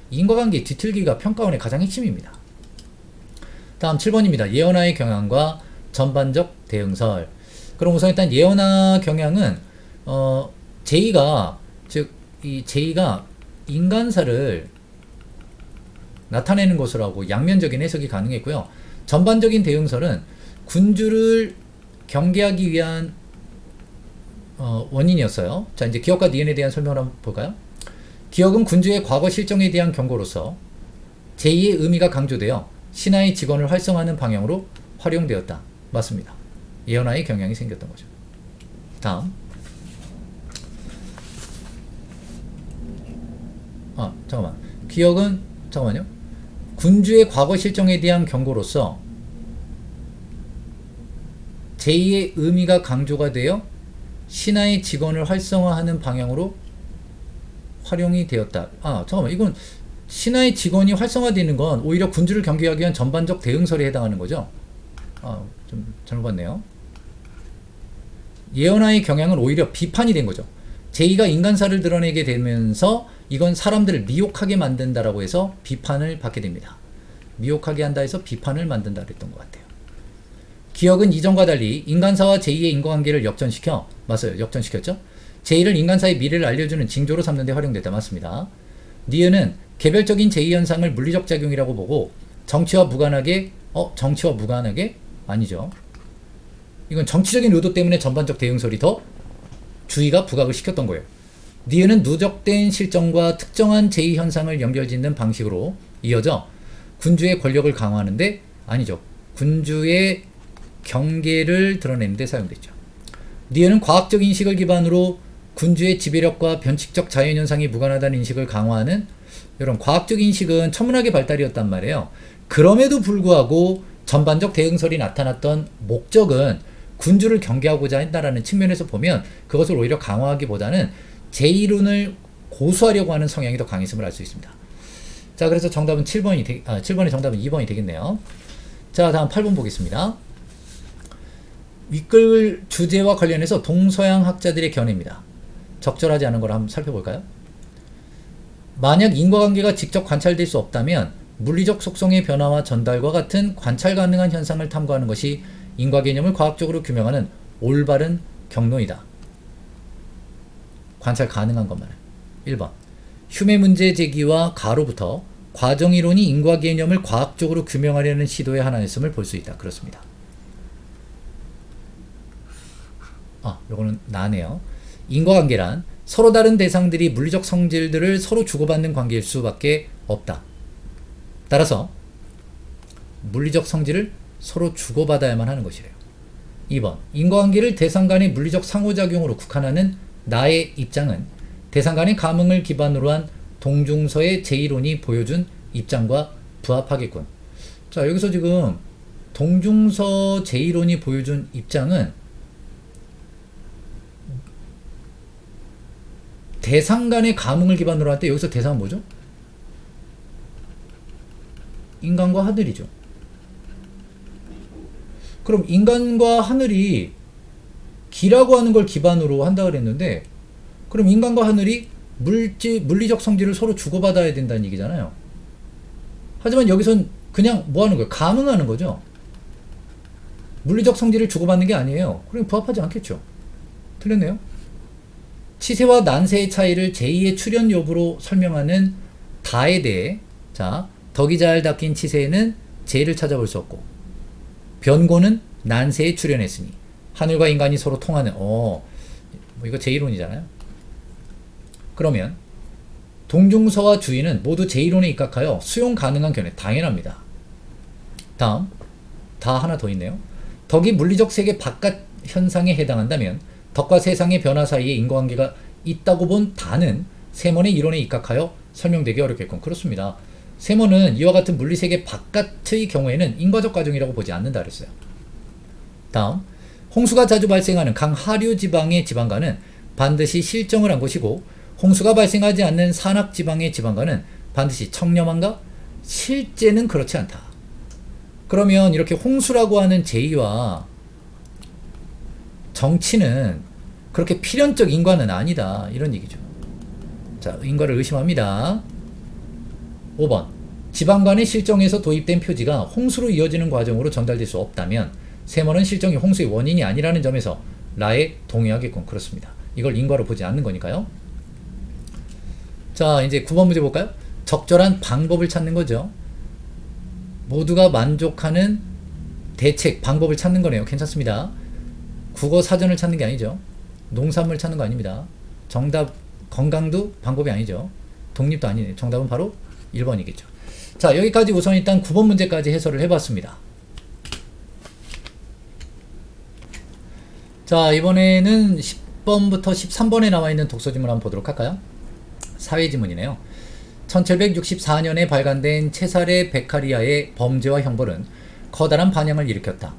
인과관계 뒤틀기가 평가원의 가장 핵심입니다. 다음 7번입니다. 예언화의 경향과 전반적 대응설. 그럼 우선 일단 예언화 경향은 제2가 즉 이 제2가 인간사를 나타내는 것으로 하고 양면적인 해석이 가능했고요. 전반적인 대응설은 군주를 경계하기 위한 원인이었어요. 자, 이제 기억과 니은에 대한 설명을 한번 볼까요? 기억은 군주의 과거 실정에 대한 경고로서 제2의 의미가 강조되어 신하의 직원을 활성화하는 방향으로 활용되었다. 맞습니다. 예언화의 경향이 생겼던 거죠. 다음. 잠깐만. 기억은 잠깐만요. 군주의 과거 실정에 대한 경고로서 제2의 의미가 강조가 되어 신하의 직원을 활성화하는 방향으로 활용이 되었다. 잠깐만. 이건 신하의 직원이 활성화되는 건 오히려 군주를 경계하기 위한 전반적 대응설에 해당하는 거죠. 좀 잘못 봤네요. 예언화의 경향은 오히려 비판이 된 거죠. 제2가 인간사를 드러내게 되면서 이건 사람들을 미혹하게 만든다라고 해서 비판을 받게 됩니다. 미혹하게 한다 해서 비판을 만든다 그랬던 것 같아요. 기억은 이전과 달리 인간사와 제2의 인과관계를 역전시켜, 맞아요. 역전시켰죠? 제2를 인간사의 미래를 알려주는 징조로 삼는 데 활용됐다. 맞습니다. 니은은 개별적인 제2 현상을 물리적 작용이라고 보고 정치와 무관하게 아니죠. 이건 정치적인 의도 때문에 전반적 대응설이 더 주의가 부각을 시켰던 거예요. 니은은 누적된 실정과 특정한 제2 현상을 연결짓는 방식으로 이어져 군주의 권력을 강화하는데 아니죠. 군주의 경계를 드러내는 데 사용됐죠. 니은은 과학적 인식을 기반으로 군주의 지배력과 변칙적 자연현상이 무관하다는 인식을 강화하는 이런 과학적 인식은 천문학의 발달이었단 말이에요. 그럼에도 불구하고 전반적 대응설이 나타났던 목적은 군주를 경계하고자 한다라는 측면에서 보면 그것을 오히려 강화하기보다는 제2론을 고수하려고 하는 성향이 더 강했음을 알 수 있습니다. 자, 그래서 정답은 7번의 정답은 2번이 되겠네요. 자, 다음 8번 보겠습니다. 윗글 주제와 관련해서 동서양 학자들의 견해입니다. 적절하지 않은 걸 한번 살펴볼까요? 만약 인과관계가 직접 관찰될 수 없다면 물리적 속성의 변화와 전달과 같은 관찰 가능한 현상을 탐구하는 것이 인과 개념을 과학적으로 규명하는 올바른 경로이다. 관찰 가능한 것만은. 1번. 휴메 문제 제기와 가로부터 과정이론이 인과 개념을 과학적으로 규명하려는 시도의 하나였음을 볼 수 있다. 그렇습니다. 요거는 나네요. 인과관계란 서로 다른 대상들이 물리적 성질들을 서로 주고받는 관계일 수밖에 없다. 따라서 물리적 성질을 서로 주고받아야만 하는 것이래요. 2번. 인과관계를 대상 간의 물리적 상호작용으로 국한하는 나의 입장은 대상 간의 감흥을 기반으로 한 동중서의 제2론이 보여준 입장과 부합하겠군. 자, 여기서 지금 동중서 제2론이 보여준 입장은 대상 간의 감흥을 기반으로 할 때 여기서 대상은 뭐죠? 인간과 하늘이죠. 그럼 인간과 하늘이 기라고 하는 걸 기반으로 한다 그랬는데 그럼 인간과 하늘이 물리적 성질을 서로 주고받아야 된다는 얘기잖아요. 하지만 여기선 그냥 뭐 하는 거예요? 감응하는 거죠. 물리적 성질을 주고받는 게 아니에요. 그럼 부합하지 않겠죠. 틀렸네요. 치세와 난세의 차이를 제2의 출현 여부로 설명하는 다에 대해 덕이 잘 닦인 치세에는 제를 찾아볼 수 없고 변고는 난세에 출현했으니 하늘과 인간이 서로 통하는 이거 제1론이잖아요. 그러면 동중서와 주의는 모두 제1론에 입각하여 수용 가능한 견해. 당연합니다. 다음 다 하나 더 있네요. 덕이 물리적 세계 바깥 현상에 해당한다면 덕과 세상의 변화 사이에 인과관계가 있다고 본 다는 세먼의 이론에 입각하여 설명되기 어렵겠군. 그렇습니다. 세먼은 이와 같은 물리세계 바깥의 경우에는 인과적 과정이라고 보지 않는다 그랬어요. 다음, 홍수가 자주 발생하는 강 하류 지방의 지방과는 반드시 실정을 한 것이고 홍수가 발생하지 않는 산악 지방의 지방과는 반드시 청렴한가? 실제는 그렇지 않다. 그러면 이렇게 홍수라고 하는 제의와 정치는 그렇게 필연적 인과는 아니다. 이런 얘기죠. 자, 인과를 의심합니다. 5번. 지방간의 실정에서 도입된 표지가 홍수로 이어지는 과정으로 전달될 수 없다면 세먼은 실정이 홍수의 원인이 아니라는 점에서 라에 동의하겠군. 그렇습니다. 이걸 인과로 보지 않는 거니까요. 자, 이제 9번 문제 볼까요? 적절한 방법을 찾는 거죠. 모두가 만족하는 대책, 방법을 찾는 거네요. 괜찮습니다. 국어 사전을 찾는 게 아니죠. 농산물 찾는 거 아닙니다. 정답, 건강도 방법이 아니죠. 독립도 아니네요. 정답은 바로 1번이겠죠. 자, 여기까지 우선 일단 9번 문제까지 해설을 해봤습니다. 자, 이번에는 10번부터 13번에 나와 있는 독서지문 한번 보도록 할까요? 사회지문이네요. 1764년에 발간된 체사레 베카리아의 범죄와 형벌은 커다란 반향을 일으켰다.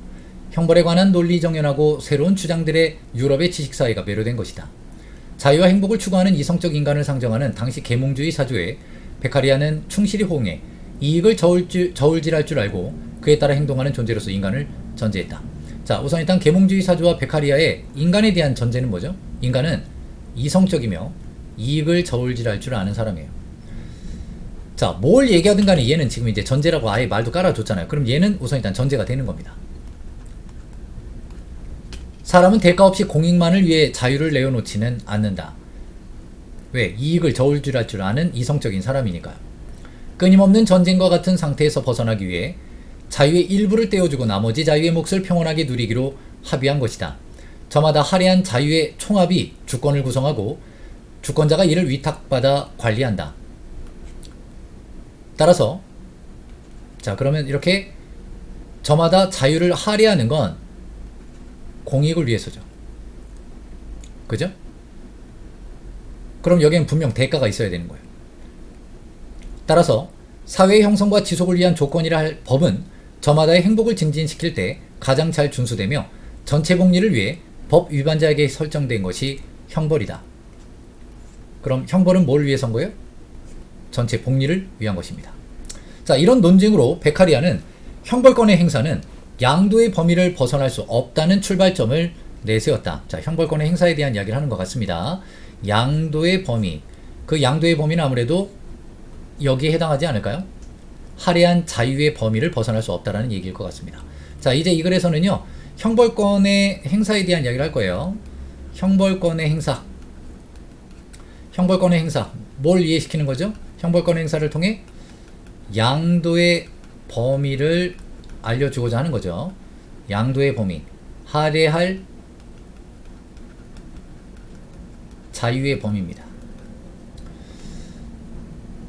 형벌에 관한 논리 정연하고 새로운 주장들의 유럽의 지식사회가 매료된 것이다. 자유와 행복을 추구하는 이성적 인간을 상정하는 당시 계몽주의 사조에 베카리아는 충실히 호응해 이익을 저울질할 줄 알고 그에 따라 행동하는 존재로서 인간을 전제했다. 자, 우선 일단 계몽주의 사조와 베카리아의 인간에 대한 전제는 뭐죠? 인간은 이성적이며 이익을 저울질할 줄 아는 사람이에요. 자, 뭘 얘기하든 간에 얘는 지금 이제 전제라고 아예 말도 깔아줬잖아요. 그럼 얘는 우선 일단 전제가 되는 겁니다. 사람은 대가 없이 공익만을 위해 자유를 내어놓지는 않는다. 왜? 이익을 저울질할 줄 아는 이성적인 사람이니까요. 끊임없는 전쟁과 같은 상태에서 벗어나기 위해 자유의 일부를 떼어주고 나머지 자유의 몫을 평온하게 누리기로 합의한 것이다. 저마다 할애한 자유의 총합이 주권을 구성하고 주권자가 이를 위탁받아 관리한다. 따라서 자, 그러면 이렇게 저마다 자유를 할애하는 건 공익을 위해서죠. 그죠? 그럼 여기엔 분명 대가가 있어야 되는 거예요. 따라서 사회의 형성과 지속을 위한 조건이라 할 법은 저마다의 행복을 증진시킬 때 가장 잘 준수되며 전체 복리를 위해 법 위반자에게 설정된 것이 형벌이다. 그럼 형벌은 뭘 위해서인 거예요? 전체 복리를 위한 것입니다. 자, 이런 논증으로 베카리아는 형벌권의 행사는 양도의 범위를 벗어날 수 없다는 출발점을 내세웠다. 자, 형벌권의 행사에 대한 이야기를 하는 것 같습니다. 양도의 범위, 그 양도의 범위는 아무래도 여기에 해당하지 않을까요? 할애한 자유의 범위를 벗어날 수 없다라는 얘기일 것 같습니다. 자, 이제 이 글에서는요, 형벌권의 행사에 대한 이야기를 할 거예요. 형벌권의 행사. 형벌권의 행사. 뭘 이해시키는 거죠? 형벌권의 행사를 통해 양도의 범위를 알려주고자 하는 거죠. 양도의 범위. 할애할 자유의 범위입니다.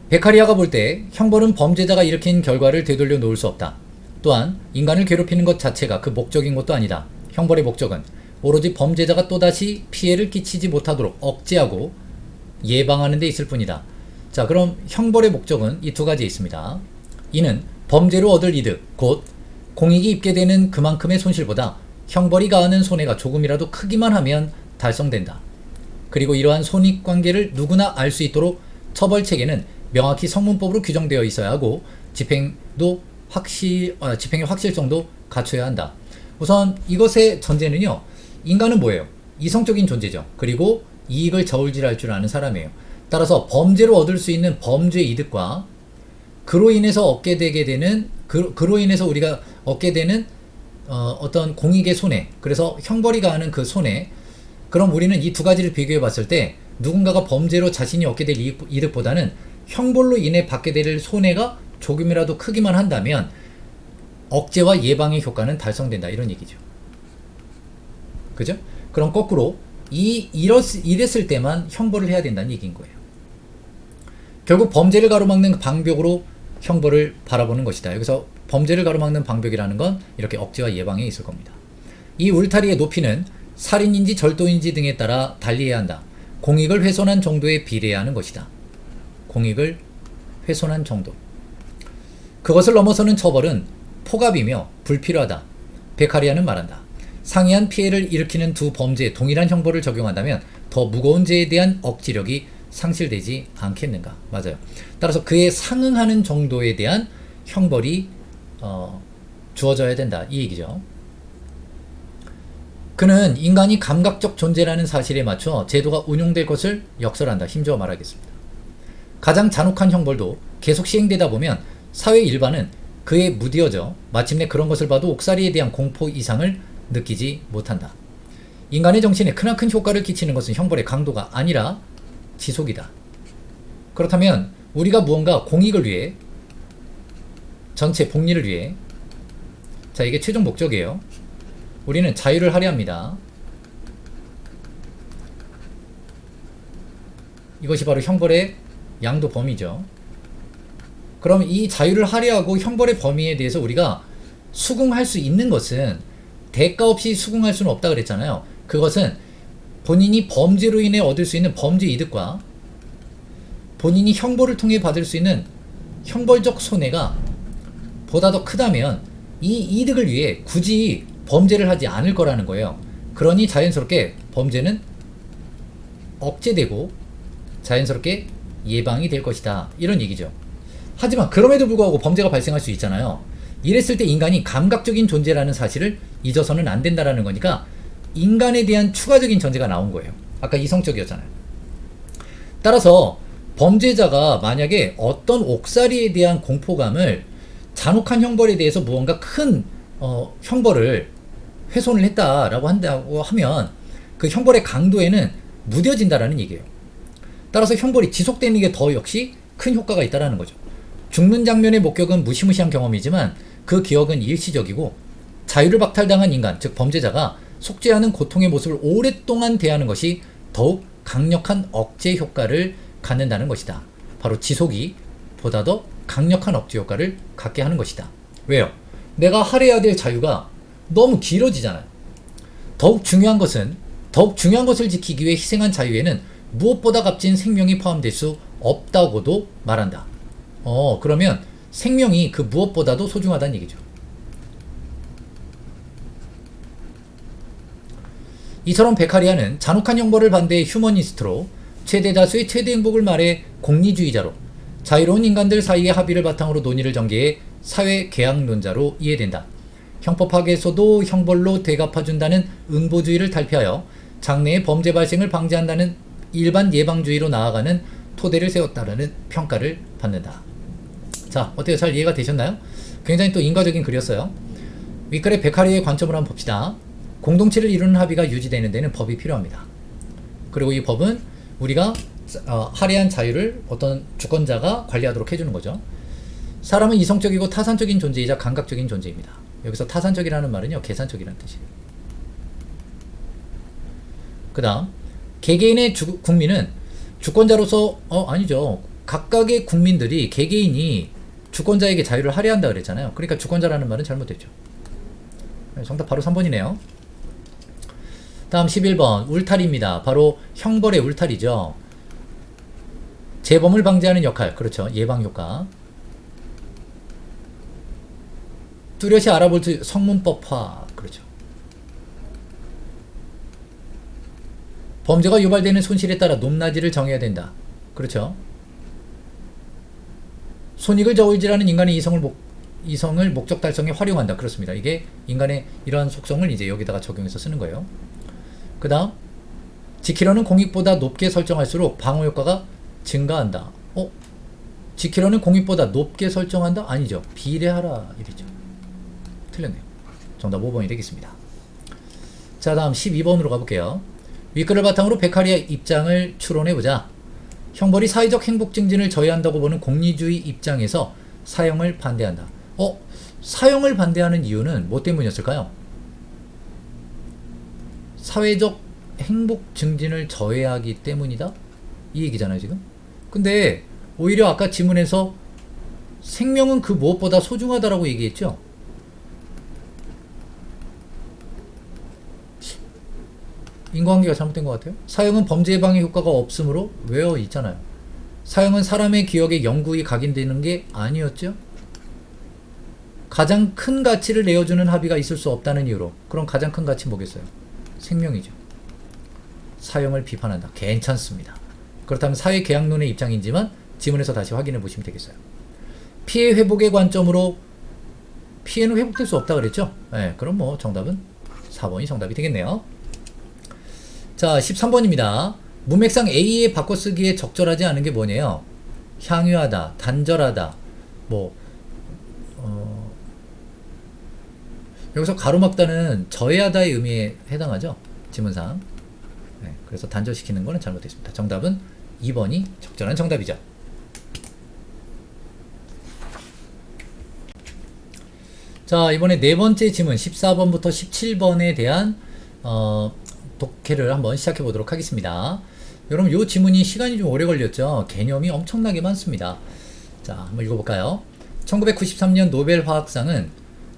베카리아가 볼 때 형벌은 범죄자가 일으킨 결과를 되돌려 놓을 수 없다. 또한 인간을 괴롭히는 것 자체가 그 목적인 것도 아니다. 형벌의 목적은 오로지 범죄자가 또다시 피해를 끼치지 못하도록 억제하고 예방하는 데 있을 뿐이다. 자, 그럼 형벌의 목적은 이 두 가지에 있습니다. 이는 범죄로 얻을 이득, 곧 공익이 입게 되는 그만큼의 손실보다 형벌이 가하는 손해가 조금이라도 크기만 하면 달성된다. 그리고 이러한 손익관계를 누구나 알 수 있도록 처벌체계는 명확히 성문법으로 규정되어 있어야 하고 집행의 확실성도 갖춰야 한다. 우선 이것의 전제는요, 인간은 뭐예요? 이성적인 존재죠. 그리고 이익을 저울질할 줄 아는 사람이에요. 따라서 범죄로 얻을 수 있는 범죄 이득과 그로 인해서 얻게 되게 되는 그로 인해서 우리가 얻게 되는 어떤 공익의 손해, 그래서 형벌이 가하는 그 손해, 그럼 우리는 이 두 가지를 비교해 봤을 때 누군가가 범죄로 자신이 얻게 될 이득보다는 형벌로 인해 받게 될 손해가 조금이라도 크기만 한다면 억제와 예방의 효과는 달성된다, 이런 얘기죠. 그죠? 그럼 거꾸로 이랬을 때만 형벌을 해야 된다는 얘기인 거예요. 결국 범죄를 가로막는 방벽으로 형벌을 바라보는 것이다. 여기서 범죄를 가로막는 방벽이라는 건 이렇게 억제와 예방에 있을 겁니다. 이 울타리의 높이는 살인인지 절도인지 등에 따라 달리해야 한다. 공익을 훼손한 정도에 비례해야 하는 것이다. 공익을 훼손한 정도. 그것을 넘어서는 처벌은 포갑이며 불필요하다. 베카리아는 말한다. 상이한 피해를 일으키는 두 범죄에 동일한 형벌을 적용한다면 더 무거운 죄에 대한 억지력이 상실되지 않겠는가. 맞아요. 따라서 그에 상응하는 정도에 대한 형벌이 주어져야 된다, 이 얘기죠. 그는 인간이 감각적 존재라는 사실에 맞춰 제도가 운용될 것을 역설한다. 힘주어 말하겠습니다. 가장 잔혹한 형벌도 계속 시행되다 보면 사회 일반은 그에 무디어져 마침내 그런 것을 봐도 옥살이에 대한 공포 이상을 느끼지 못한다. 인간의 정신에 크나큰 효과를 끼치는 것은 형벌의 강도가 아니라 지속이다. 그렇다면 우리가 무언가 공익을 위해, 전체 복리를 위해, 자, 이게 최종 목적이에요. 우리는 자유를 할애합니다. 이것이 바로 형벌의 양도 범위죠. 그럼 이 자유를 할애하고 형벌의 범위에 대해서 우리가 수긍할 수 있는 것은, 대가 없이 수긍할 수는 없다 그랬잖아요. 그것은 본인이 범죄로 인해 얻을 수 있는 범죄 이득과 본인이 형벌을 통해 받을 수 있는 형벌적 손해가 보다 더 크다면 이 이득을 위해 굳이 범죄를 하지 않을 거라는 거예요. 그러니 자연스럽게 범죄는 억제되고 자연스럽게 예방이 될 것이다, 이런 얘기죠. 하지만 그럼에도 불구하고 범죄가 발생할 수 있잖아요. 이랬을 때 인간이 감각적인 존재라는 사실을 잊어서는 안 된다라는 거니까 인간에 대한 추가적인 전제가 나온 거예요. 아까 이성적이었잖아요. 따라서 범죄자가 만약에 어떤 옥살이에 대한 공포감을, 잔혹한 형벌에 대해서 무언가 큰 형벌을 훼손을 했다라고 한다고 하면 그 형벌의 강도에는 무뎌진다라는 얘기예요. 따라서 형벌이 지속되는 게 더 역시 큰 효과가 있다라는 거죠. 죽는 장면의 목격은 무시무시한 경험이지만 그 기억은 일시적이고, 자유를 박탈당한 인간, 즉 범죄자가 속죄 않은 고통의 모습을 오랫동안 대하는 것이 더욱 강력한 억제 효과를 갖는다는 것이다. 바로 지속이 보다 더 강력한 억제 효과를 갖게 하는 것이다. 왜요? 내가 할애해야 될 자유가 너무 길어지잖아요. 더욱 중요한 것을 지키기 위해 희생한 자유에는 무엇보다 값진 생명이 포함될 수 없다고도 말한다. 그러면 생명이 그 무엇보다도 소중하다는 얘기죠. 이처럼 베카리아는 잔혹한 형벌을 반대해 휴머니스트로, 최대 다수의 최대 행복을 말해 공리주의자로, 자유로운 인간들 사이의 합의를 바탕으로 논의를 전개해 사회 계약론자로 이해된다. 형법학에서도 형벌로 되갚아준다는 응보주의를 탈피하여 장래의 범죄 발생을 방지한다는 일반 예방주의로 나아가는 토대를 세웠다라는 평가를 받는다. 자, 어때요? 잘 이해가 되셨나요? 굉장히 또 인과적인 글이었어요. 윗글의 베카리아의 관점을 한번 봅시다. 공동체를 이루는 합의가 유지되는 데는 법이 필요합니다. 그리고 이 법은 우리가 할애한 자유를 어떤 주권자가 관리하도록 해주는 거죠. 사람은 이성적이고 타산적인 존재이자 감각적인 존재입니다. 여기서 타산적이라는 말은요, 계산적이라는 뜻이에요. 그 다음, 개개인의 국민은 주권자로서, 아니죠. 각각의 국민들이, 개개인이 주권자에게 자유를 할애한다 그랬잖아요. 그러니까 주권자라는 말은 잘못됐죠. 정답 바로 3번이네요. 다음 11번 울타리입니다. 바로 형벌의 울타리죠. 재범을 방지하는 역할, 그렇죠. 예방효과. 뚜렷이 알아볼 수 성문법화, 그렇죠. 범죄가 유발되는 손실에 따라 높낮이를 정해야 된다, 그렇죠. 손익을 저울질하는 인간의 이성을 목적 달성에 활용한다, 그렇습니다. 이게 인간의 이러한 속성을 이제 여기다가 적용해서 쓰는 거예요. 그 다음, 지키려는 공익보다 높게 설정할수록 방어 효과가 증가한다. 지키려는 공익보다 높게 설정한다? 아니죠. 비례하라 이랬죠. 틀렸네요. 정답 5번이 되겠습니다. 자, 다음 12번으로 가볼게요. 윗글을 바탕으로 베카리아 입장을 추론해보자. 형벌이 사회적 행복 증진을 저해한다고 보는 공리주의 입장에서 사형을 반대한다. 사형을 반대하는 이유는 뭐 때문이었을까요? 사회적 행복 증진을 저해하기 때문이다? 이 얘기잖아요, 지금. 근데 오히려 아까 지문에서 생명은 그 무엇보다 소중하다라고 얘기했죠? 인과관계가 잘못된 것 같아요. 사형은 범죄 예방의 효과가 없으므로 외워 있잖아요. 사형은 사람의 기억에 영구히 각인되는 게 아니었죠? 가장 큰 가치를 내어주는 합의가 있을 수 없다는 이유로. 그럼 가장 큰 가치는 뭐겠어요? 생명이죠. 사형을 비판한다. 괜찮습니다. 그렇다면 사회계약론의 입장이지만 지문에서 다시 확인해 보시면 되겠어요. 피해 회복의 관점으로 피해는 회복될 수 없다 그랬죠? 네, 그럼 뭐 정답은 4번이 정답이 되겠네요. 자, 13번입니다. 문맥상 A에 바꿔쓰기에 적절하지 않은 게 뭐냐요? 향유하다, 단절하다, 뭐 여기서 가로막다는 저해하다의 의미에 해당하죠. 지문상. 네, 그래서 단절시키는 거는 잘못됐습니다. 정답은 2번이 적절한 정답이죠. 자, 이번에 네 번째 지문 14번부터 17번에 대한 독해를 한번 시작해 보도록 하겠습니다. 여러분, 이 지문이 시간이 좀 오래 걸렸죠. 개념이 엄청나게 많습니다. 자, 한번 읽어볼까요? 1993년 노벨 화학상은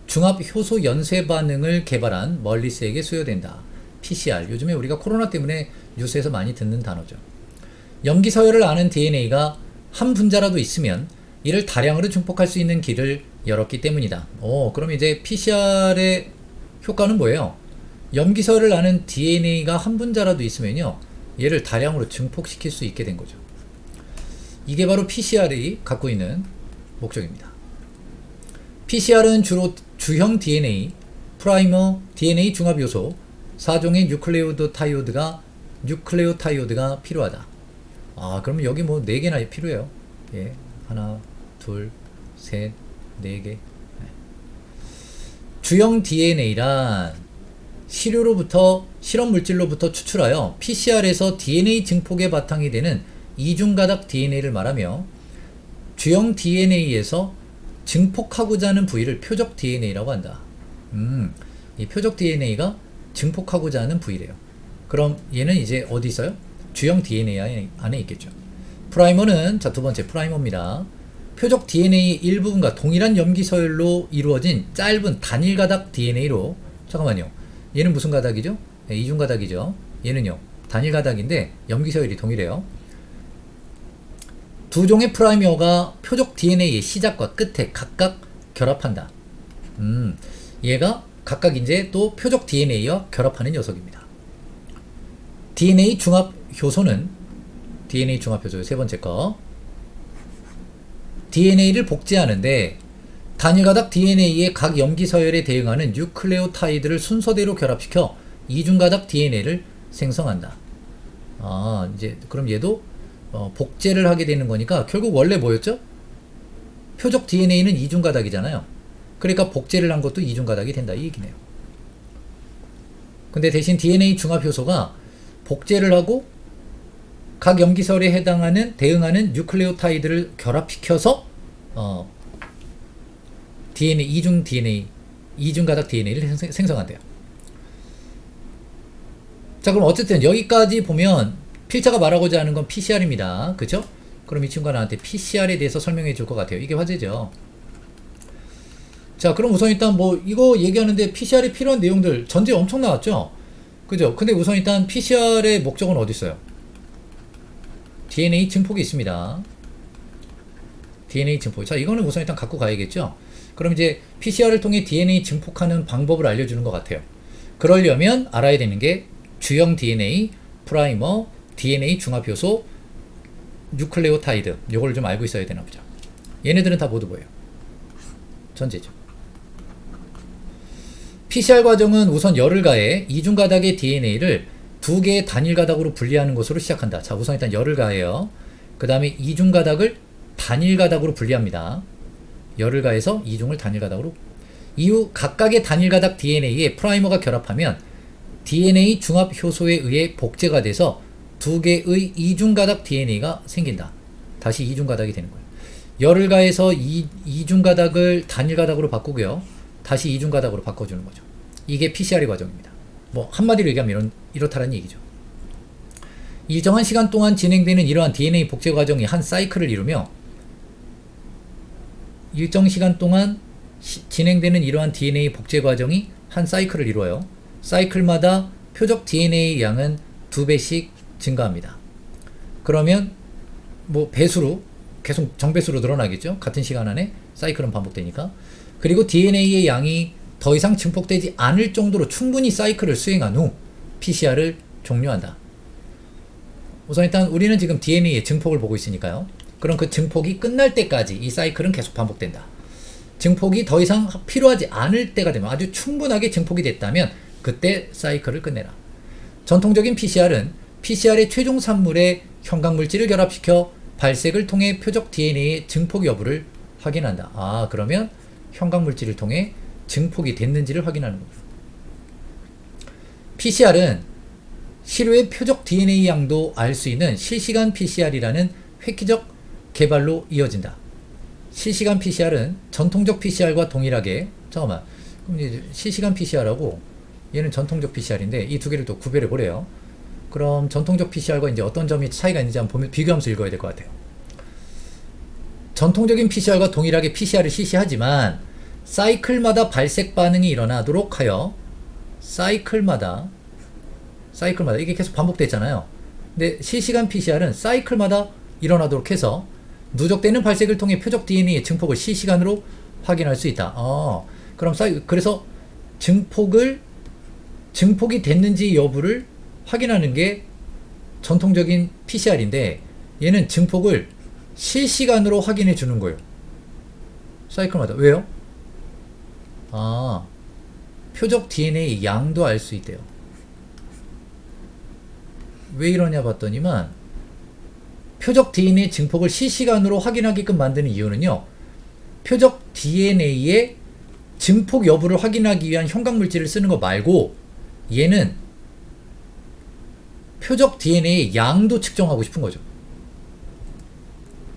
중합 효소 연쇄 반응을 개발한 멀리스에게 수여된다. PCR. 요즘에 우리가 코로나 때문에 뉴스에서 많이 듣는 단어죠. 염기 서열을 아는 DNA가 한 분자라도 있으면 이를 다량으로 증폭할 수 있는 길을 열었기 때문이다. 그럼 이제 PCR의 효과는 뭐예요? 염기 서열을 아는 DNA가 한 분자라도 있으면요, 얘를 다량으로 증폭시킬 수 있게 된 거죠. 이게 바로 PCR이 갖고 있는 목적입니다. PCR은 주로 주형 DNA, 프라이머, DNA 중합 요소, 4종의 뉴클레오타이오드가 필요하다. 그러면 여기 뭐 4개나 필요해요. 예. 하나, 둘, 셋, 4개. 네. 주형 DNA란 시료로부터, 실험 물질로부터 추출하여 PCR에서 DNA 증폭의 바탕이 되는 이중가닥 DNA를 말하며, 주형 DNA에서 증폭하고자 하는 부위를 표적 DNA라고 한다. 이 표적 DNA가 증폭하고자 하는 부위래요. 그럼 얘는 이제 어디 있어요? 주형 DNA 안에 있겠죠. 프라이머는, 자, 두 번째 프라이머입니다. 표적 DNA 일부분과 동일한 염기 서열로 이루어진 짧은 단일 가닥 DNA로, 잠깐만요. 얘는 무슨 가닥이죠? 네, 이중 가닥이죠. 얘는요, 단일 가닥인데 염기 서열이 동일해요. 두 종의 프라이머가 표적 DNA의 시작과 끝에 각각 결합한다. 얘가 각각 이제 또 표적 DNA와 결합하는 녀석입니다. DNA 중합 효소는, DNA 중합 효소 세 번째 거, DNA를 복제하는데 단일 가닥 DNA의 각 염기 서열에 대응하는 뉴클레오타이드를 순서대로 결합시켜 이중 가닥 DNA를 생성한다. 이제 그럼 얘도 복제를 하게 되는 거니까 결국 원래 뭐였죠? 표적 DNA는 이중 가닥이잖아요. 그러니까 복제를 한 것도 이중 가닥이 된다, 이 얘기네요. 근데 대신 DNA 중합 효소가 복제를 하고 각 염기설에 대응하는 뉴클레오타이드를 결합시켜서 이중 가닥 DNA를 생성한대요. 자, 그럼 어쨌든 여기까지 보면 필자가 말하고자 하는 건 PCR입니다. 그죠? 그럼 이 친구가 나한테 PCR에 대해서 설명해 줄 것 같아요. 이게 화제죠. 자, 그럼 우선 일단 뭐 이거 얘기하는데 PCR에 필요한 내용들 전제 엄청 나왔죠? 그죠? 근데 우선 일단 PCR의 목적은 어디 있어요? DNA 증폭이 있습니다. DNA 증폭. 자, 이거는 우선 일단 갖고 가야겠죠? 그럼 이제 PCR을 통해 DNA 증폭하는 방법을 알려주는 것 같아요. 그러려면 알아야 되는 게 주형 DNA, 프라이머, DNA 중합효소, 뉴클레오타이드, 요걸 좀 알고 있어야 되나 보죠. 얘네들은 다 모두 뭐예요? 전제죠. PCR 과정은 우선 열을 가해 이중 가닥의 DNA를 두 개의 단일 가닥으로 분리하는 것으로 시작한다. 자, 우선 일단 열을 가해요. 그 다음에 이중 가닥을 단일 가닥으로 분리합니다. 열을 가해서 이중을 단일 가닥으로. 이후 각각의 단일 가닥 DNA에 프라이머가 결합하면 DNA 중합 효소에 의해 복제가 돼서 두 개의 이중 가닥 DNA가 생긴다. 다시 이중 가닥이 되는 거예요. 열을 가해서 이중 가닥을 단일 가닥으로 바꾸고요. 다시 이중 가닥으로 바꿔주는 거죠. 이게 PCR의 과정입니다. 뭐 한마디로 얘기하면 이렇다는 얘기죠. 일정한 시간 동안 진행되는 이러한 DNA 복제 과정이 한 사이클을 이루며, 일정 시간 동안 진행되는 이러한 DNA 복제 과정이 한 사이클을 이루어요. 사이클마다 표적 DNA 양은 2배씩 증가합니다. 그러면 뭐 배수로 계속 정배수로 늘어나겠죠. 같은 시간 안에 사이클은 반복되니까. 그리고 DNA의 양이 더 이상 증폭되지 않을 정도로 충분히 사이클을 수행한 후 PCR을 종료한다. 우선 일단 우리는 지금 DNA의 증폭을 보고 있으니까요. 그럼 그 증폭이 끝날 때까지 이 사이클은 계속 반복된다. 증폭이 더 이상 필요하지 않을 때가 되면, 아주 충분하게 증폭이 됐다면 그때 사이클을 끝내라. 전통적인 PCR은 PCR의 최종 산물에 형광물질을 결합시켜 발색을 통해 표적 DNA의 증폭 여부를 확인한다. 그러면 형광물질을 통해 증폭이 됐는지를 확인하는 겁니다. PCR은 시료의 표적 DNA 양도 알 수 있는 실시간 PCR이라는 획기적 개발로 이어진다. 실시간 PCR은 전통적 PCR과 동일하게 그럼 이제 실시간 PCR하고 얘는 전통적 PCR인데 이 두 개를 또 구별해 보래요. 그럼 전통적 PCR과 이제 어떤 점이 차이가 있는지 한번 보면 비교하면서 읽어야 될 것 같아요. 전통적인 PCR과 동일하게 PCR을 실시하지만 사이클마다 발색 반응이 일어나도록 하여 사이클마다 이게 계속 반복됐잖아요. 근데 실시간 PCR은 사이클마다 일어나도록 해서 누적되는 발색을 통해 표적 DNA의 증폭을 실시간으로 확인할 수 있다. 그럼 그래서 증폭이 됐는지 여부를 확인하는 게 전통적인 PCR인데 얘는 증폭을 실시간으로 확인해 주는 거예요. 사이클마다. 왜요? 표적 DNA 양도 알 수 있대요. 왜 이러냐 봤더니만 표적 DNA 증폭을 실시간으로 확인하게끔 만드는 이유는요. 표적 DNA의 증폭 여부를 확인하기 위한 형광물질을 쓰는 거 말고 얘는 표적 DNA의 양도 측정하고 싶은 거죠.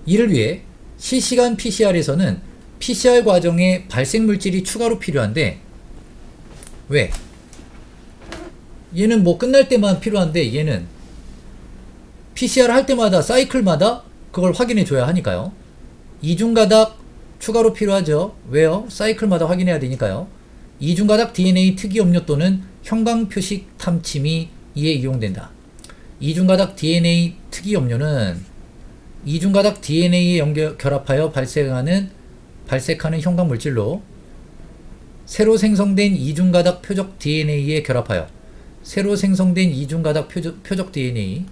이를 위해 실시간 PCR에서는 PCR 과정에 발색 물질이 추가로 필요한데 왜? 얘는 뭐 끝날 때만 필요한데 얘는 PCR 할 때마다 사이클마다 그걸 확인해 줘야 하니까요. 이중가닥 추가로 필요하죠. 왜요? 사이클마다 확인해야 되니까요. 이중가닥 DNA 특이 염료 또는 형광표식 탐침이 이에 이용된다. 이중가닥 DNA 특이 염료는 이중가닥 DNA에 결합하여 발색하는 형광물질로 새로 생성된 이중가닥 표적 DNA에 결합하여 새로 생성된 이중가닥 표적 DNA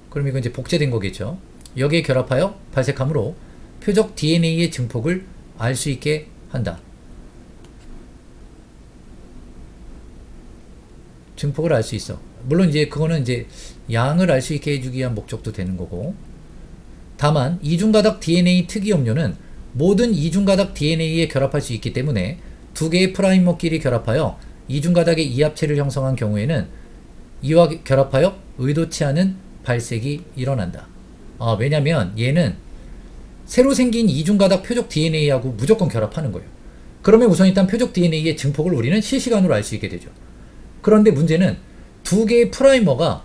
그럼 이건 이제 복제된 거겠죠. 여기에 결합하여 발색함으로 표적 DNA의 증폭을 알 수 있게 한다. 증폭을 알 수 있어. 물론 이제 그거는 이제 양을 알 수 있게 해주기 위한 목적도 되는 거고. 다만 이중가닥 DNA 특이 염료는 모든 이중가닥 DNA에 결합할 수 있기 때문에 두 개의 프라이머끼리 결합하여 이중가닥의 이합체를 형성한 경우에는 이와 결합하여 의도치 않은 발색이 일어난다. 왜냐면 얘는 새로 생긴 이중가닥 표적 DNA하고 무조건 결합하는 거예요. 그러면 우선 일단 표적 DNA의 증폭을 우리는 실시간으로 알 수 있게 되죠. 그런데 문제는 두 개의 프라이머가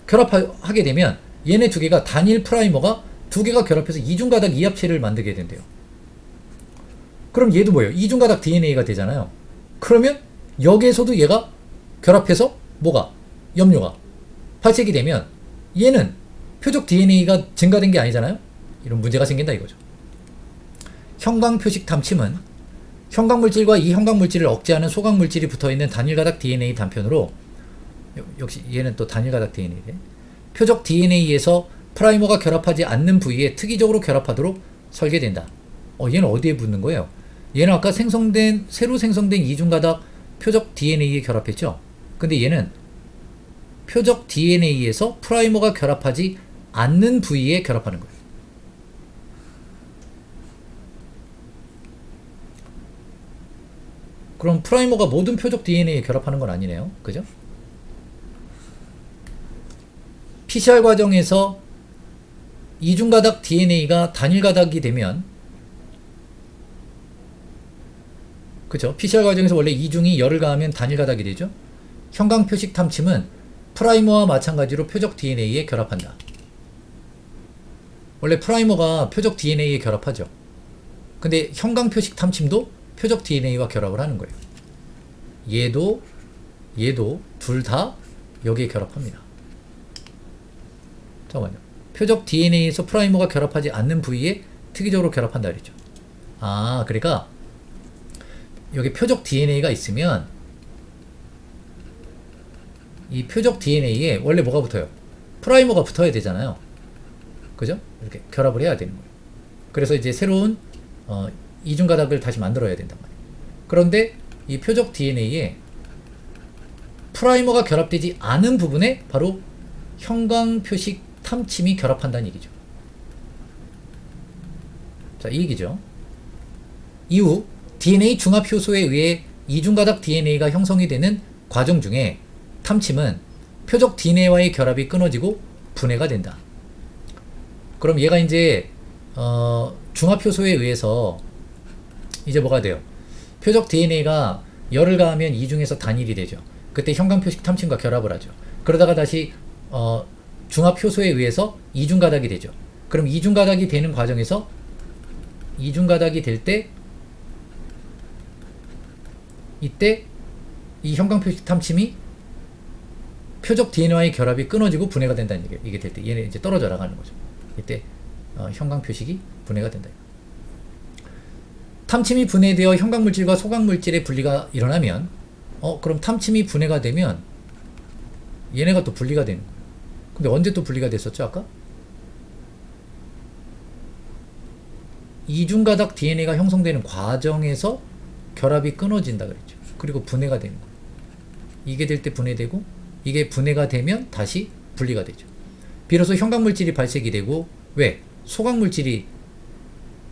결합하게 되면 얘네 두 개가 단일 프라이머가 두 개가 결합해서 이중가닥 이합체를 만들게 된대요. 그럼 얘도 뭐예요? 이중가닥 DNA가 되잖아요. 그러면 여기에서도 얘가 결합해서 염료가 발색이 되면 얘는 표적 DNA가 증가된 게 아니잖아요. 이런 문제가 생긴다 이거죠. 형광표식 탐침은 형광물질과 이 형광물질을 억제하는 소각물질이 붙어있는 단일가닥 DNA 단편으로 역시 얘는 또 단일가닥 DNA래. 표적 DNA에서 프라이머가 결합하지 않는 부위에 특이적으로 결합하도록 설계된다. 얘는 어디에 붙는 거예요? 얘는 아까 새로 생성된 이중가닥 표적 DNA에 결합했죠. 근데 얘는 표적 DNA에서 프라이머가 결합하지 않는 부위에 결합하는 거예요. 그럼 프라이머가 모든 표적 DNA에 결합하는 건 아니네요. 그죠? PCR 과정에서 이중가닥 DNA가 단일가닥이 되면 그죠? PCR 과정에서 원래 이중이 열을 가하면 단일가닥이 되죠? 형광표식 탐침은 프라이머와 마찬가지로 표적 DNA에 결합한다. 원래 프라이머가 표적 DNA에 결합하죠. 근데 형광표식 탐침도 표적 DNA와 결합을 하는 거예요. 얘도 둘 다 여기에 결합합니다. 잠깐만요. 표적 DNA에서 프라이머가 결합하지 않는 부위에 특이적으로 결합한다 그랬죠. 그러니까 여기 표적 DNA가 있으면 이 표적 DNA에 원래 뭐가 붙어요? 프라이머가 붙어야 되잖아요. 그죠? 이렇게 결합을 해야 되는 거예요. 그래서 이제 새로운 이중가닥을 다시 만들어야 된단 말이에요. 그런데 이 표적 DNA에 프라이머가 결합되지 않은 부분에 바로 형광표식 탐침이 결합한다는 얘기죠. 자, 이 얘기죠. 이후 DNA 중합 효소에 의해 이중가닥 DNA가 형성이 되는 과정 중에 탐침은 표적 DNA와의 결합이 끊어지고 분해가 된다. 그럼 얘가 이제 중합 효소에 의해서 이제 뭐가 돼요? 표적 DNA가 열을 가하면 이중에서 단일이 되죠. 그때 형광표식 탐침과 결합을 하죠. 그러다가 다시 중합 효소에 의해서 이중가닥이 되죠. 그럼 이중가닥이 되는 과정에서 이중가닥이 될 때 이때 이 형광표식 탐침이 표적 DNA와의 결합이 끊어지고 분해가 된다는 얘기예요. 이게 될 때 얘네 이제 떨어져 나가는 거죠. 이때 형광표식이 분해가 된다. 탐침이 분해되어 형광물질과 소각물질의 분리가 일어나면 그럼 탐침이 분해가 되면 얘네가 또 분리가 되는 거예요. 근데 언제 또 분리가 됐었죠 아까? 이중가닥 DNA가 형성되는 과정에서 결합이 끊어진다 그랬죠. 그리고 분해가 되는 거예요. 이게 될 때 분해되고 이게 분해가 되면 다시 분리가 되죠. 비로소 형광물질이 발색이 되고 왜? 소각물질이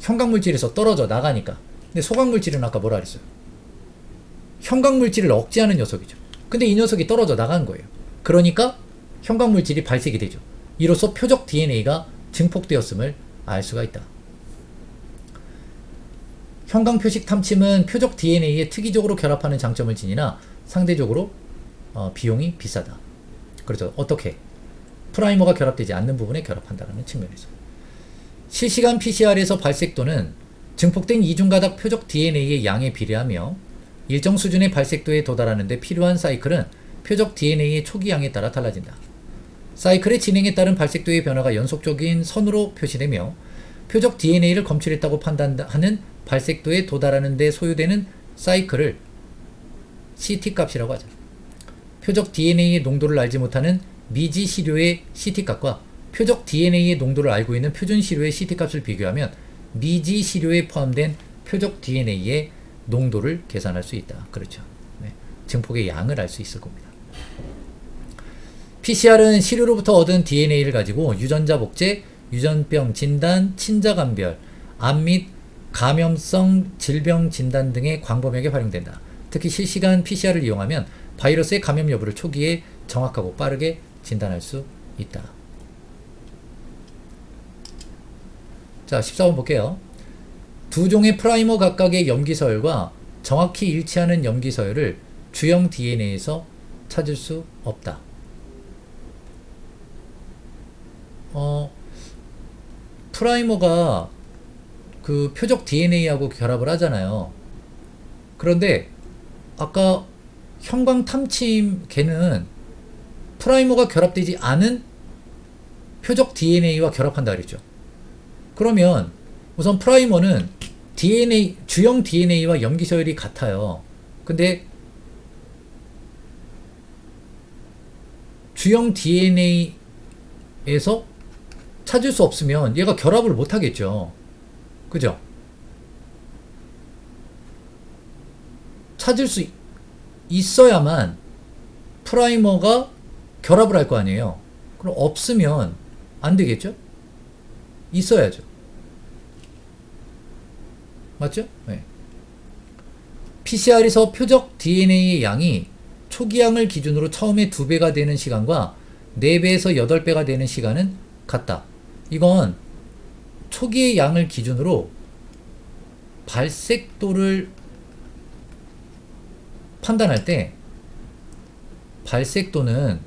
형광물질에서 떨어져 나가니까. 근데 소각물질은 아까 뭐라 그랬어요? 형광물질을 억제하는 녀석이죠. 근데 이 녀석이 떨어져 나간 거예요. 그러니까 형광물질이 발색이 되죠. 이로써 표적 DNA가 증폭되었음을 알 수가 있다. 형광표식 탐침은 표적 DNA에 특이적으로 결합하는 장점을 지니나 상대적으로 비용이 비싸다. 그렇죠. 어떻게? 프라이머가 결합되지 않는 부분에 결합한다는 측면에서. 실시간 PCR에서 발색도는 증폭된 이중가닥 표적 DNA의 양에 비례하며 일정 수준의 발색도에 도달하는 데 필요한 사이클은 표적 DNA의 초기 양에 따라 달라진다. 사이클의 진행에 따른 발색도의 변화가 연속적인 선으로 표시되며 표적 DNA를 검출했다고 판단하는 발색도에 도달하는 데 소요되는 사이클을 CT 값이라고 하죠. 표적 DNA의 농도를 알지 못하는 미지 시료의 CT 값과 표적 DNA의 농도를 알고 있는 표준 시료의 CT 값을 비교하면 미지 시료에 포함된 표적 DNA의 농도를 계산할 수 있다. 그렇죠. 네. 증폭의 양을 알 수 있을 겁니다. PCR은 시료로부터 얻은 DNA를 가지고 유전자 복제, 유전병 진단, 친자 감별, 암 및 감염성 질병 진단 등의 광범위하게 활용된다. 특히 실시간 PCR을 이용하면 바이러스의 감염 여부를 초기에 정확하고 빠르게 진단할 수 있다. 자, 14번 볼게요. 두 종의 프라이머 각각의 염기서열과 정확히 일치하는 염기서열을 주형 DNA에서 찾을 수 없다. 프라이머가 그 표적 DNA하고 결합을 하잖아요. 그런데 아까 형광 탐침 걔는 프라이머가 결합되지 않은 표적 DNA와 결합한다 그랬죠. 그러면 우선 프라이머는 DNA, 주형 DNA와 염기서열이 같아요. 근데 주형 DNA에서 찾을 수 없으면 얘가 결합을 못 하겠죠. 그죠? 찾을 수 있어야만 프라이머가 결합을 할 거 아니에요. 그럼 없으면 안 되겠죠? 있어야죠. 맞죠? 네. PCR에서 표적 DNA의 양이 초기양을 기준으로 처음에 2배가 되는 시간과 4배에서 8배가 되는 시간은 같다. 이건 초기의 양을 기준으로 발색도를 판단할 때 발색도는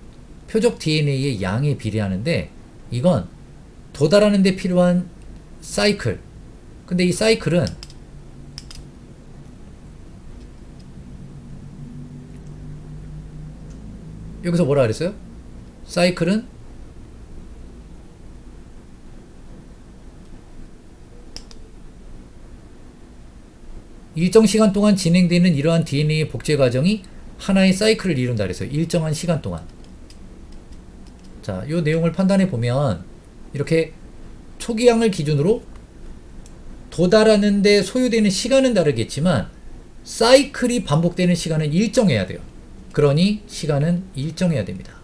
표적 DNA의 양에 비례하는데 이건 도달하는 데 필요한 사이클. 근데 이 사이클은 여기서 뭐라 그랬어요? 사이클은 일정 시간 동안 진행되는 이러한 DNA의 복제 과정이 하나의 사이클을 이룬다 그래서 일정한 시간 동안. 자, 요 내용을 판단해 보면 이렇게 초기양을 기준으로 도달하는 데 소요되는 시간은 다르겠지만 사이클이 반복되는 시간은 일정해야 돼요. 그러니 시간은 일정해야 됩니다.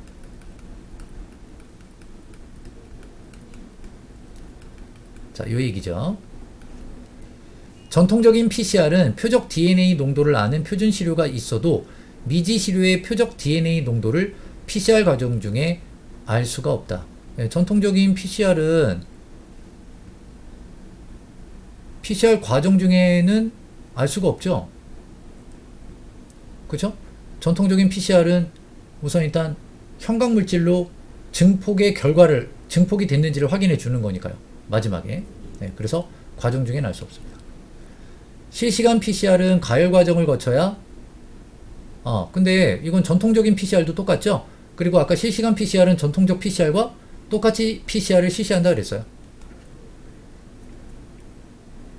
자, 요 얘기죠. 전통적인 PCR은 표적 DNA 농도를 아는 표준 시료가 있어도 미지 시료의 표적 DNA 농도를 PCR 과정 중에 알 수가 없다. 전통적인 PCR은 PCR 과정 중에는 알 수가 없죠. 그죠? 전통적인 PCR은 우선 일단 형광물질로 증폭이 됐는지를 확인해 주는 거니까요. 마지막에. 그래서 과정 중에는 알 수 없습니다. 실시간 PCR은 가열 과정을 거쳐야 근데 이건 전통적인 PCR도 똑같죠? 그리고 아까 실시간 PCR은 전통적 PCR과 똑같이 PCR을 실시한다 그랬어요.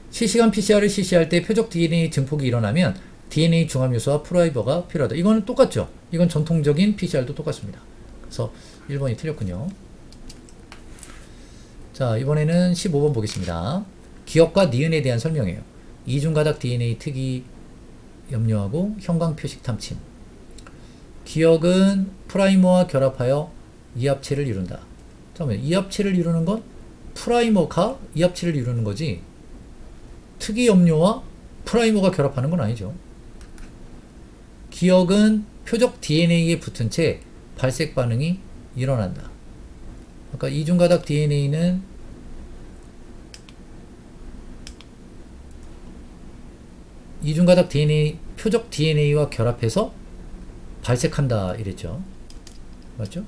실시간 PCR을 실시할 때 표적 DNA 증폭이 일어나면 DNA 중합요소와 프라이머가 필요하다. 이거는 똑같죠? 이건 전통적인 PCR도 똑같습니다. 그래서 1번이 틀렸군요. 자, 이번에는 15번 보겠습니다. 기억과 니은에 대한 설명이에요. 이중가닥 DNA 특이 염료하고 형광 표식 탐침. 기억은 프라이머와 결합하여 이합체를 이룬다. 잠깐만요. 이합체를 이루는 건 프라이머가 이합체를 이루는 거지 특이 염료와 프라이머가 결합하는 건 아니죠. 기억은 표적 DNA에 붙은 채 발색 반응이 일어난다. 아까 이중가닥 DNA는 이중가닥 DNA, 표적 DNA와 결합해서 발색한다 이랬죠. 맞죠?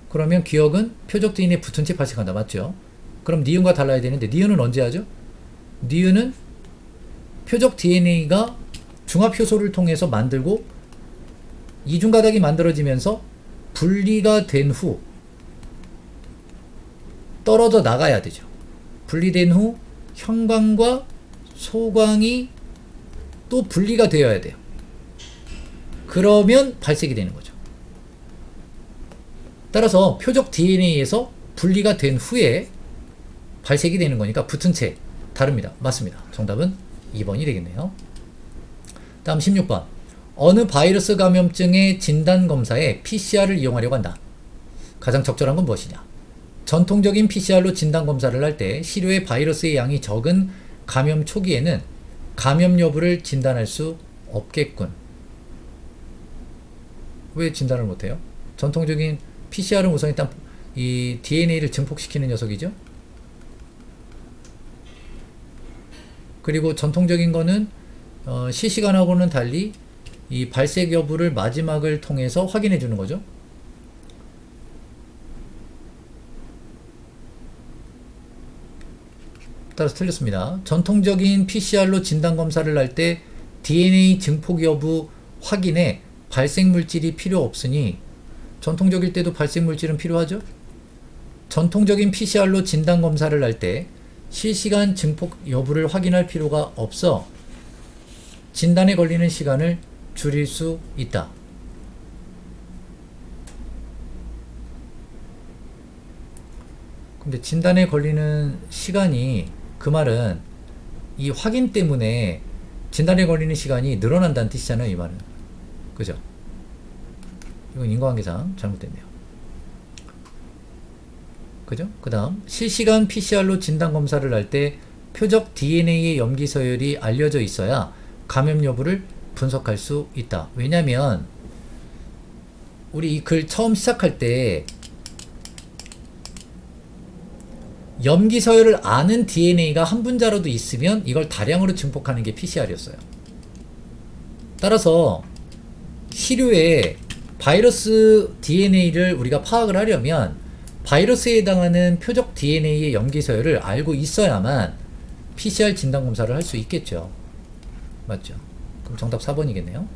그러면 기억은 표적 DNA에 붙은 채 발색한다. 맞죠? 그럼 니은과 달라야 되는데 니은은 언제 하죠? 니은은 표적 DNA가 중합효소를 통해서 만들고 이중가닥이 만들어지면서 분리가 된 후 떨어져 나가야 되죠. 분리된 후 형광과 소광이 또 분리가 되어야 돼요. 그러면 발색이 되는 거죠. 따라서 표적 DNA에서 분리가 된 후에 발색이 되는 거니까 붙은 채 다릅니다. 맞습니다. 정답은 2번이 되겠네요. 다음 16번. 어느 바이러스 감염증의 진단검사에 PCR을 이용하려고 한다. 가장 적절한 건 무엇이냐? 전통적인 PCR로 진단검사를 할 때 시료의 바이러스의 양이 적은 감염 초기에는 감염 여부를 진단할 수 없겠군. 왜 진단을 못해요? 전통적인 PCR은 우선 일단 이 DNA를 증폭시키는 녀석이죠. 그리고 전통적인 거는 실시간하고는 달리 이 발색 여부를 마지막을 통해서 확인해 주는 거죠. 따라서 틀렸습니다. 전통적인 PCR로 진단검사를 할 때 DNA 증폭 여부 확인에 발색 물질이 필요 없으니 전통적일 때도 발색 물질은 필요하죠. 전통적인 PCR로 진단검사를 할 때 실시간 증폭 여부를 확인할 필요가 없어 진단에 걸리는 시간을 줄일 수 있다. 근데 진단에 걸리는 시간이 그 말은 이 확인 때문에 진단에 걸리는 시간이 늘어난다는 뜻이잖아요. 이 말은. 그죠? 이건 인과관계상 잘못됐네요. 그죠? 그 다음 실시간 PCR로 진단검사를 할 때 표적 DNA의 염기 서열이 알려져 있어야 감염 여부를 분석할 수 있다. 왜냐면 우리 이 글 처음 시작할 때 염기 서열을 아는 DNA가 한 분자라도 있으면 이걸 다량으로 증폭하는 게 PCR이었어요. 따라서 시료에 바이러스 DNA를 우리가 파악을 하려면 바이러스에 해당하는 표적 DNA의 염기 서열을 알고 있어야만 PCR 진단 검사를 할 수 있겠죠. 맞죠? 그럼 정답 4번이겠네요.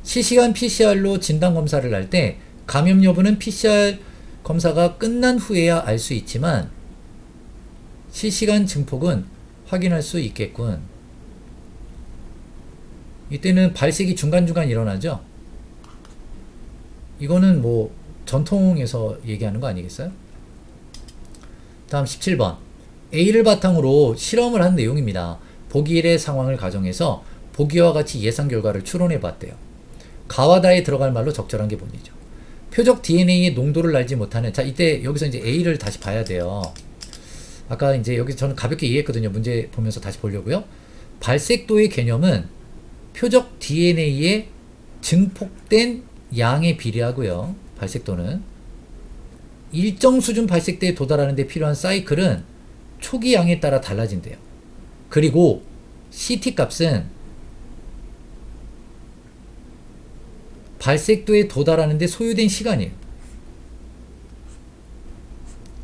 실시간 PCR로 진단 검사를 할 때 감염 여부는 PCR 검사가 끝난 후에야 알 수 있지만 실시간 증폭은 확인할 수 있겠군. 이때는 발색이 중간중간 일어나죠. 이거는 뭐 전통에서 얘기하는 거 아니겠어요? 다음 17번. A를 바탕으로 실험을 한 내용입니다. 보기 1의 상황을 가정해서 보기와 같이 예상 결과를 추론해 봤대요. 가와다에 들어갈 말로 적절한 게 뭔지죠. 표적 DNA의 농도를 알지 못하는, 자, 이때 여기서 이제 A를 다시 봐야 돼요. 아까 이제 여기 저는 가볍게 이해했거든요. 문제 보면서 다시 보려고요. 발색도의 개념은 표적 DNA의 증폭된 양에 비례하고요. 발색도는 일정 수준 발색대에 도달하는 데 필요한 사이클은 초기 양에 따라 달라진대요. 그리고 CT 값은 발색도에 도달하는 데 소요된 시간이에요.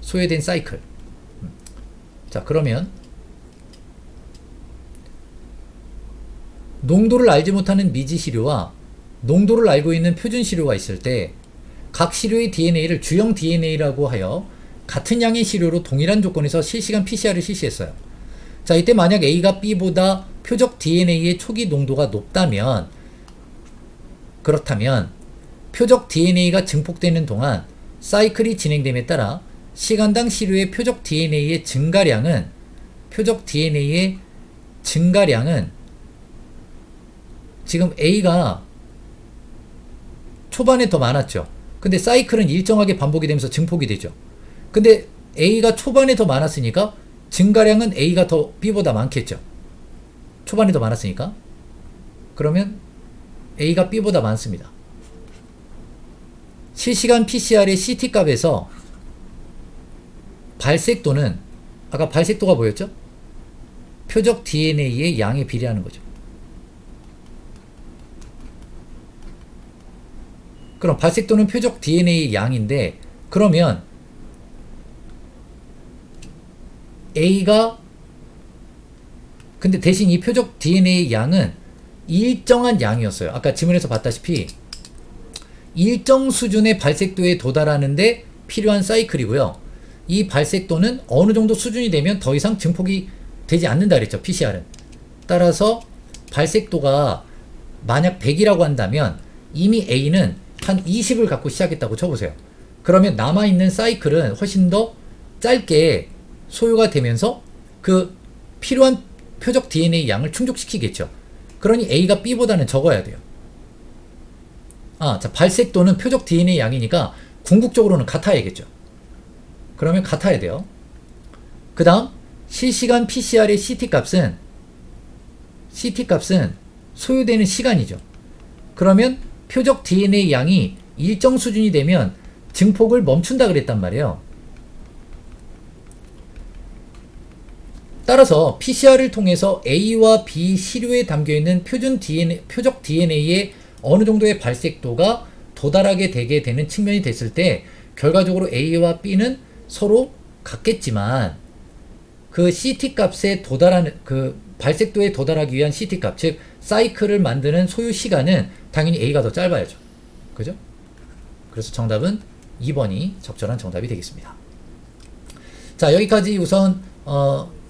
소요된 사이클. 자, 그러면 농도를 알지 못하는 미지 시료와 농도를 알고 있는 표준 시료가 있을 때 각 시료의 DNA를 주형 DNA라고 하여 같은 양의 시료로 동일한 조건에서 실시간 PCR을 실시했어요. 자, 이때 만약 A가 B보다 표적 DNA의 초기 농도가 높다면, 그렇다면 표적 DNA가 증폭되는 동안 사이클이 진행됨에 따라 시간당 시료의 표적 DNA의 증가량은 지금 A가 초반에 더 많았죠. 근데 사이클은 일정하게 반복이 되면서 증폭이 되죠. 근데 A가 초반에 더 많았으니까 증가량은 A가 더 B보다 많겠죠. 초반에 더 많았으니까. 그러면 A가 B보다 많습니다. 실시간 PCR의 CT 값에서 발색도는, 아까 발색도가 뭐였죠? 표적 DNA의 양에 비례하는 거죠. 그럼 발색도는 표적 DNA의 양인데, 그러면 A가, 근데 대신 이 표적 DNA 양은 일정한 양이었어요. 아까 지문에서 봤다시피 일정 수준의 발색도에 도달하는데 필요한 사이클이고요. 이 발색도는 어느 정도 수준이 되면 더 이상 증폭이 되지 않는다 그랬죠. PCR은. 따라서 발색도가 만약 100이라고 한다면 이미 A는 한 20을 갖고 시작했다고 쳐보세요. 그러면 남아있는 사이클은 훨씬 더 짧게 소요가 되면서 그 필요한 표적 DNA 양을 충족시키겠죠. 그러니 A가 B보다는 적어야 돼요. 자, 발색도는 표적 DNA 양이니까 궁극적으로는 같아야겠죠. 그러면 같아야 돼요. 그 다음 실시간 PCR의 CT 값은 소요되는 시간이죠. 그러면 표적 DNA 양이 일정 수준이 되면 증폭을 멈춘다 그랬단 말이에요. 따라서 PCR을 통해서 A와 B 시료에 담겨있는 표적 DNA의 어느 정도의 발색도가 도달하게 되게 되는 측면이 됐을 때 결과적으로 A와 B는 서로 같겠지만 그 CT 값에 도달하는, 그 발색도에 도달하기 위한 CT 값, 즉 사이클을 만드는 소요 시간은 당연히 A가 더 짧아야죠. 그죠? 그래서 정답은 2번이 적절한 정답이 되겠습니다. 자, 여기까지 우선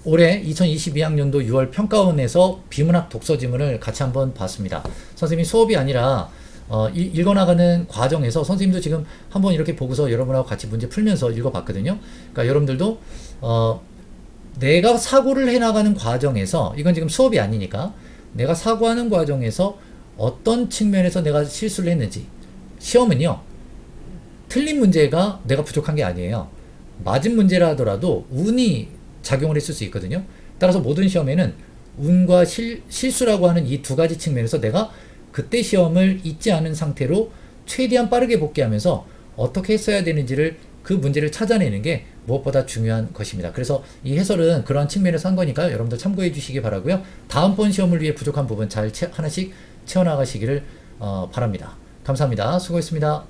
올해 2022학년도 6월 평가원에서 비문학 독서 지문을 같이 한번 봤습니다. 선생님이 수업이 아니라 읽어나가는 과정에서 선생님도 지금 한번 이렇게 보고서 여러분하고 같이 문제 풀면서 읽어봤거든요. 그러니까 여러분들도 내가 사고를 해나가는 과정에서, 이건 지금 수업이 아니니까 내가 사고하는 과정에서 어떤 측면에서 내가 실수를 했는지, 시험은요 틀린 문제가 내가 부족한 게 아니에요. 맞은 문제라 하더라도 운이 작용을 했을 수 있거든요. 따라서 모든 시험에는 운과 실수라고 하는 이 두 가지 측면에서 내가 그때 시험을 잊지 않은 상태로 최대한 빠르게 복귀하면서 어떻게 했어야 되는지를, 그 문제를 찾아내는 게 무엇보다 중요한 것입니다. 그래서 이 해설은 그러한 측면에서 한 거니까요. 여러분들 참고해 주시기 바라고요. 다음번 시험을 위해 부족한 부분 잘 하나씩 채워나가시기를 바랍니다. 감사합니다. 수고했습니다.